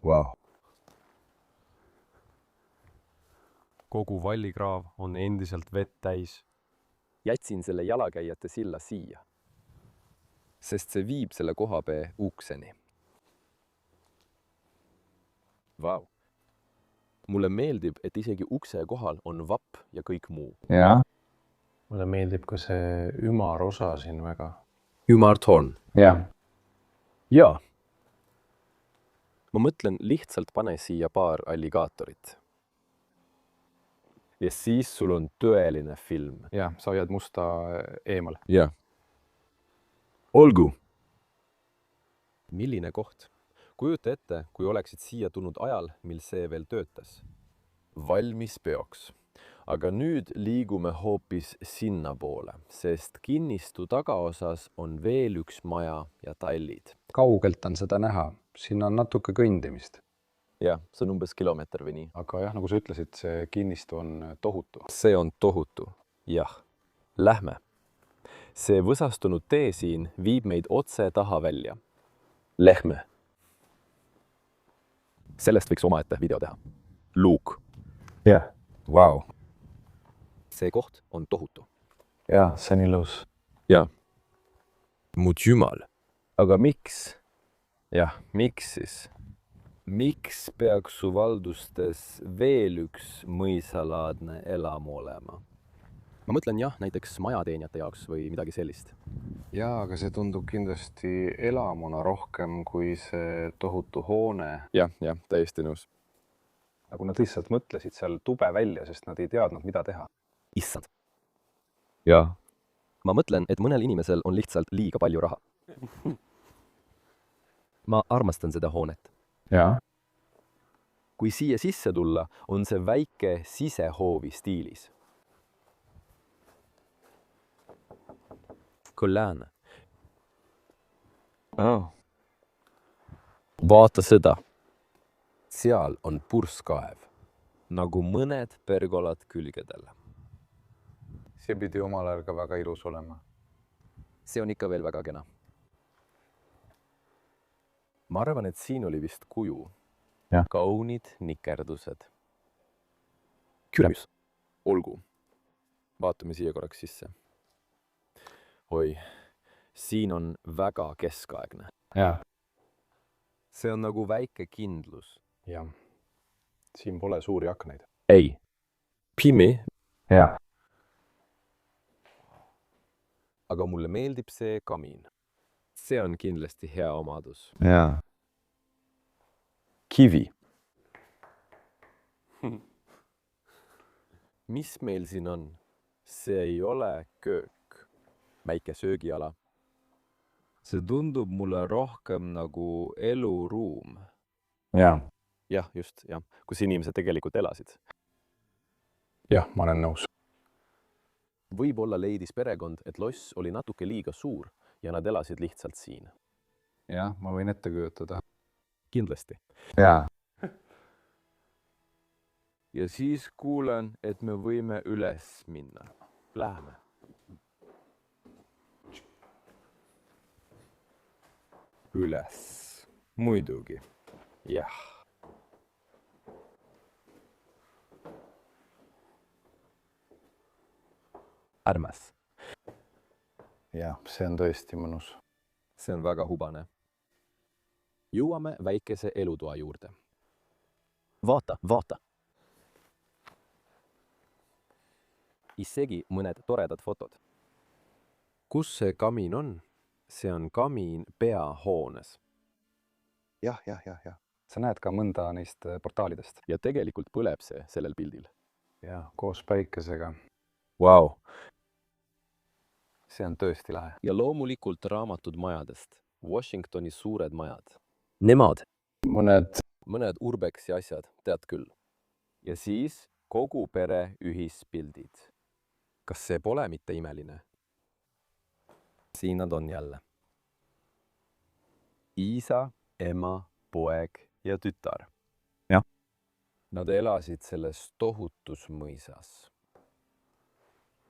Vau. Kogu vallikraav on endiselt vett täis. Jätsin selle jalakäijate silla siia, sest see viib selle kohabee ukseni. Vau. Mulle meeldib, et isegi ukse kohal on vapp ja kõik muu. Jaa. Mulle meeldib ka see ümar osa siin väga. Ümartorn. Jaa. Jaa. Ma mõtlen, lihtsalt pane siia paar alligaatorit. Ja siis sul on tõeline film. Jah, sa hoiad musta eemal. Jah. Olgu. Milline koht? Kujuta ette, kui oleksid siia tulnud ajal, mil see veel töötas. Valmis peoks. Aga nüüd liigume hoopis sinna poole, sest kinnistu tagaosas on veel üks maja ja tallid. Kaugelt on seda näha. Siin on natuke kõndimist. jah, see on umbes kilomeeter või nii. aga jah, nagu sa ütlesid, see kinnistu on tohutu. see on tohutu, jah. Lähme. see võsastunud tee siin viib meid otse taha välja. Lähme. Sellest võiks omaette video teha. Luuk. jah, vau. See koht on tohutu. jah, see on ilus. Jah. Mu jumal. Aga miks? Jah, miks siis? Miks peaks su valdustes veel üks mõisalaadne elamu olema? Ma mõtlen jah, näiteks majateenijate jaoks või midagi sellist. jaa, aga see tundub kindlasti elamuna rohkem kui see tohutu hoone. jah, täiesti nõus. nagu nad lihtsalt mõtlesid seal tube välja, sest nad ei teadnud, mida teha. Issand. jah. Ma mõtlen, et mõnel inimesel on lihtsalt liiga palju raha. Ma armastan seda hoonet. jah, Kui siia sisse tulla, on see väike sisehoovi stiilis. Kolläne. Vaata seda. Seal on purskkaev, nagu mõned pergolad külgedel. see pidi omal ajal ka väga ilus olema. See on ikka veel väga kena. Ma arvan, et siin oli vist kuju. Jah. Kaunid nikerdused. Külemys. Olgu. Vaatame siia korraks sisse. Oi, siin on väga keskaegne. jah, See on nagu väike kindlus. jah, siin pole suuri aknaid. Ei. Pimi. jah, Aga mulle meeldib see kamiin. See on kindlasti hea omadus. jah. Kivi. Mis meil siin on? See ei ole köök. Väike söögiala. See tundub mulle rohkem nagu eluruum. jah, Jah, just, jah. Kus inimesed tegelikult elasid. jah, ma olen nõus. Võib-olla leidis perekond, et loss oli natuke liiga suur ja nad elasid lihtsalt siin. jah, ma võin ette kujutada. Kindlasti. jah, Ja siis kuulen, et me võime üles minna. Läheme. Üles. Muidugi. Jah. Armas. jah, see on tõesti mõnus. See on väga hubane. Jõuame väikese elutoa juurde. Vaata, vaata. Isegi mõned toredad fotod. Kus see kamiin on? See on kamiin peahoones. jah. sa näed ka mõnda neist portaalidest. Ja tegelikult põleb see sellel pildil. jah, koos päikesega. Vau. see on tõesti lahe. Ja loomulikult raamatud majadest. Washingtoni suured majad. Nemad. Mõned urbexi asjad, tead küll. Ja siis kogu pere ühispildid. Kas see pole mitte imeline? Siin nad on jälle. Isa, ema, poeg ja tütar. Jah. Nad elasid selles tohutus mõisas.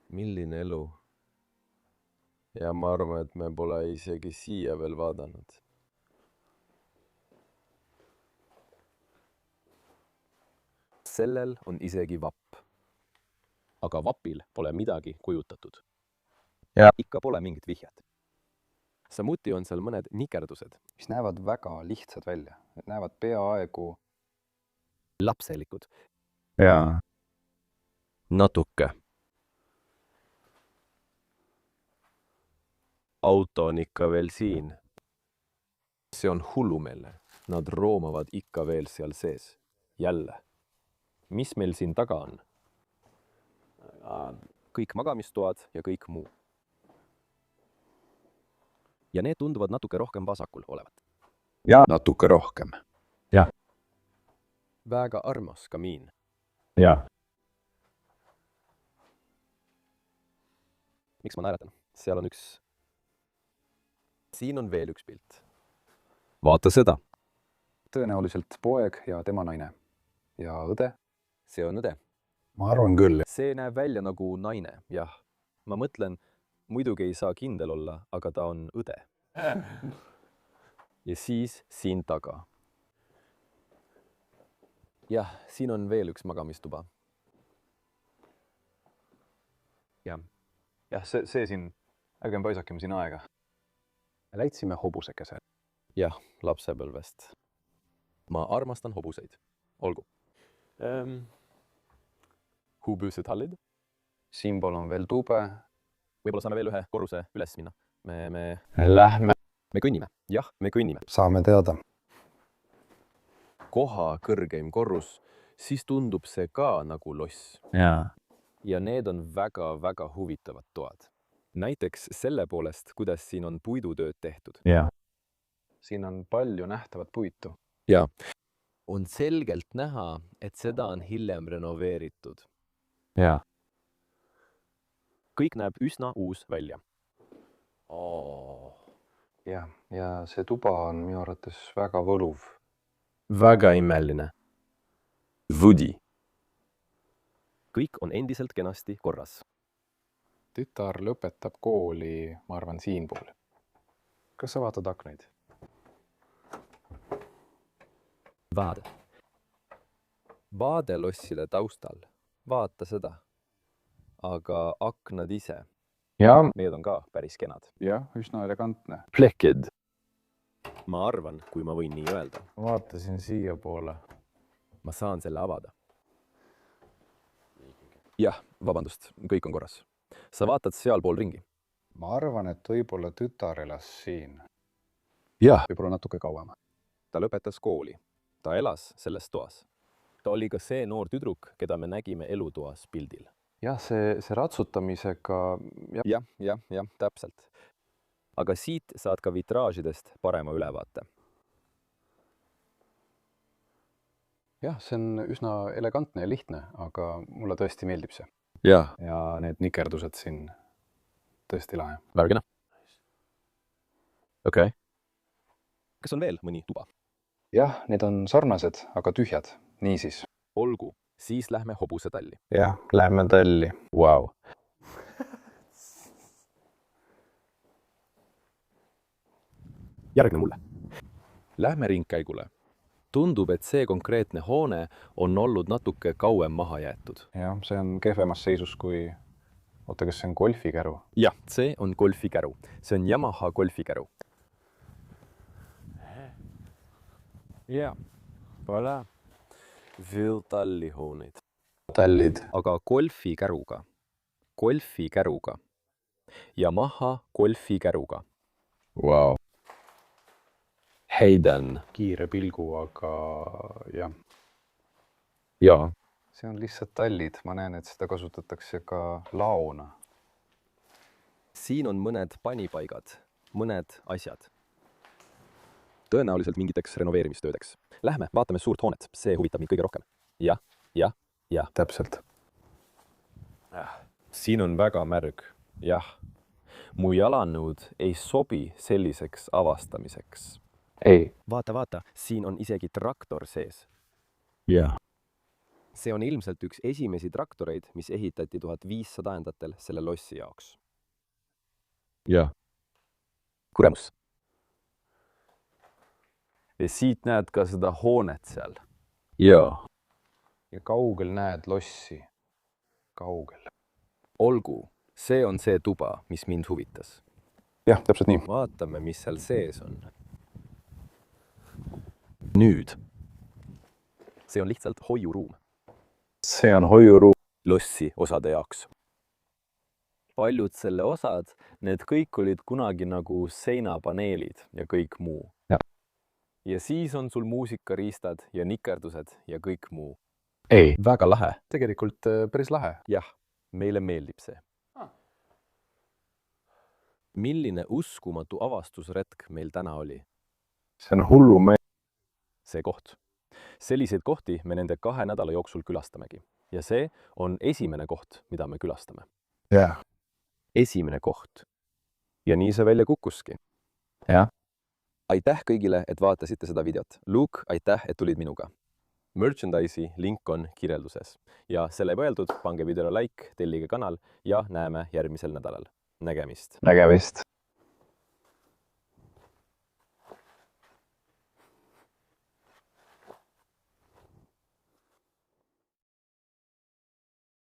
Milline elu? Ja ma arvan, et me pole isegi siia veel vaadanud. Sellel on isegi vapp. Aga vapil pole midagi kujutatud. Ja. Ikka pole mingit vihjet. Samuti on seal mõned nikerdused. mis näevad väga lihtsad välja. Need näevad peaaegu Lapselikud. jah, Natuke. Auto on ikka veel siin. See on hullumeelne. Nad roomavad ikka veel seal sees. Jälle. Mis meil siin taga on? Kõik magamistoad ja kõik muu. Ja need tunduvad natuke rohkem vasakul olevat. natuke rohkem. Väga armas kamiin. jah, Miks ma naeratan? Seal on üks. Siin on veel üks pilt. Vaata seda. tõenäoliselt poeg ja tema naine. Ja õde? see on õde. ma arvan küll. see näeb välja nagu naine, jah. ma mõtlen, muidugi ei saa kindel olla, aga ta on õde. ja siis siin taga. jah, siin on veel üks magamistuba. jah, see siin, ärgem paisakem siin aega. Läitsime hobusekese. jah, lapsepõlvest. ma armastan hobuseid. Olgu. Hobusethallid. Siinpool on veel tube. Võib-olla saame veel ühe korruse üles minna. Me Lähme. kõnnime. jah, me kõnnime. Saame teada. koha kõrgeim korrus, siis tundub see ka nagu loss. ja need on väga-väga huvitavad toad. näiteks selle poolest, kuidas siin on puidutööd tehtud. Siin on palju nähtavat puitu. ja on selgelt näha, et seda on hiljem renoveeritud. kõik näeb üsna uus välja. Ja see tuba on minu arvates väga võluv. Väga imeline. Woody. kõik on endiselt kenasti korras. Tütar lõpetab kooli, ma arvan, siinpool. Kas sa vaatad aknaid? Vaade. Vaade lossile taustal. Vaata seda. Aga aknad ise. Need on ka päris kenad. Jah, üsna elegantne. Plekid. Ma arvan, kui ma võin nii öelda. vaatasin siia poole. Ma saan selle avada. jah, vabandust, kõik on korras. Sa vaatad sealpool ringi. Ma arvan, et võib-olla tütar elas siin. jah, Võib-olla natuke kauem. Ta lõpetas kooli. Ta elas selles toas. Ta oli ka see noor tüdruk, keda me nägime elutoas pildil. Jah, see ratsutamisega... jah, täpselt. Aga siit saad ka vitraažidest parema ülevaate. Jah, see on üsna elegantne ja lihtne, aga mulle tõesti meeldib see. jah. Ja need nikerdused siin tõesti lahe. Väga kena. Okei. Kas on veel mõni tuba? Jah, need on sarnased, aga tühjad. Niisiis. Olgu, siis lähme hobusetalli. jah, lähme talli. Wow. Järgne mulle. Lähme ringkäigule. Tundub, et see konkreetne hoone on olnud natuke kauem maha jäetud. Jah, see on kehvemas seisus kui... Oota, kas see on golfikäru? jah, see on golfikäru. See on Yamaha golfikäru. jah, voilà. Veel tallihooneid. tallid. Aga golfikäruga. Yamaha golfikäruga. Wow. Hayden. Kiire pilgu, aga jah. Jaa. See on lihtsalt tallid. Ma näen, et seda kasutatakse ka laona. Siin on mõned panipaigad, mõned asjad. Tõenäoliselt mingiteks renoveerimistöödeks. Lähme, vaatame suurt hoonet. See huvitab mind kõige rohkem. Jah. Täpselt. Siin on väga märg. Jah. Mu jalanõud ei sobi selliseks avastamiseks. Ei. Vaata, siin on isegi traktor sees. jah. See on ilmselt üks esimesi traktoreid, mis ehitati 1500-ndatel selle lossi jaoks. jah. Kuremus. ja siit näed ka seda hoonet seal. jaa. Ja kaugel näed lossi. Kaugel. Olgu, see on see tuba, mis mind huvitas. Jah, täpselt nii. Vaatame, mis seal sees on. Nüüd. See on lihtsalt hoiuruum. see on hoiuruum. Lossi osade jaoks. Paljud selle osad, need kõik olid kunagi nagu seinapaneelid ja kõik muu. Ja siis on sul muusikariistad ja nikerdused ja kõik muu. ei. Väga lahe. Tegelikult päris lahe. Jah, meile meeldib see. Milline uskumatu avastusretk meil täna oli? see on hullumeelne. See koht. Selliseid kohti me nende 2 nädala jooksul külastamegi. Ja see on esimene koht, mida me külastame. jah. Esimene koht. Ja nii see välja kukkuski. Jah. aitäh kõigile, et vaatasite seda videot. Luke, aitäh, et tulid minuga. Merchandise'i link on kirjelduses ja selle juba öeldud, pange videole like, tellige kanal ja näeme järgmisel nädalal. Nägemist! Nägemist!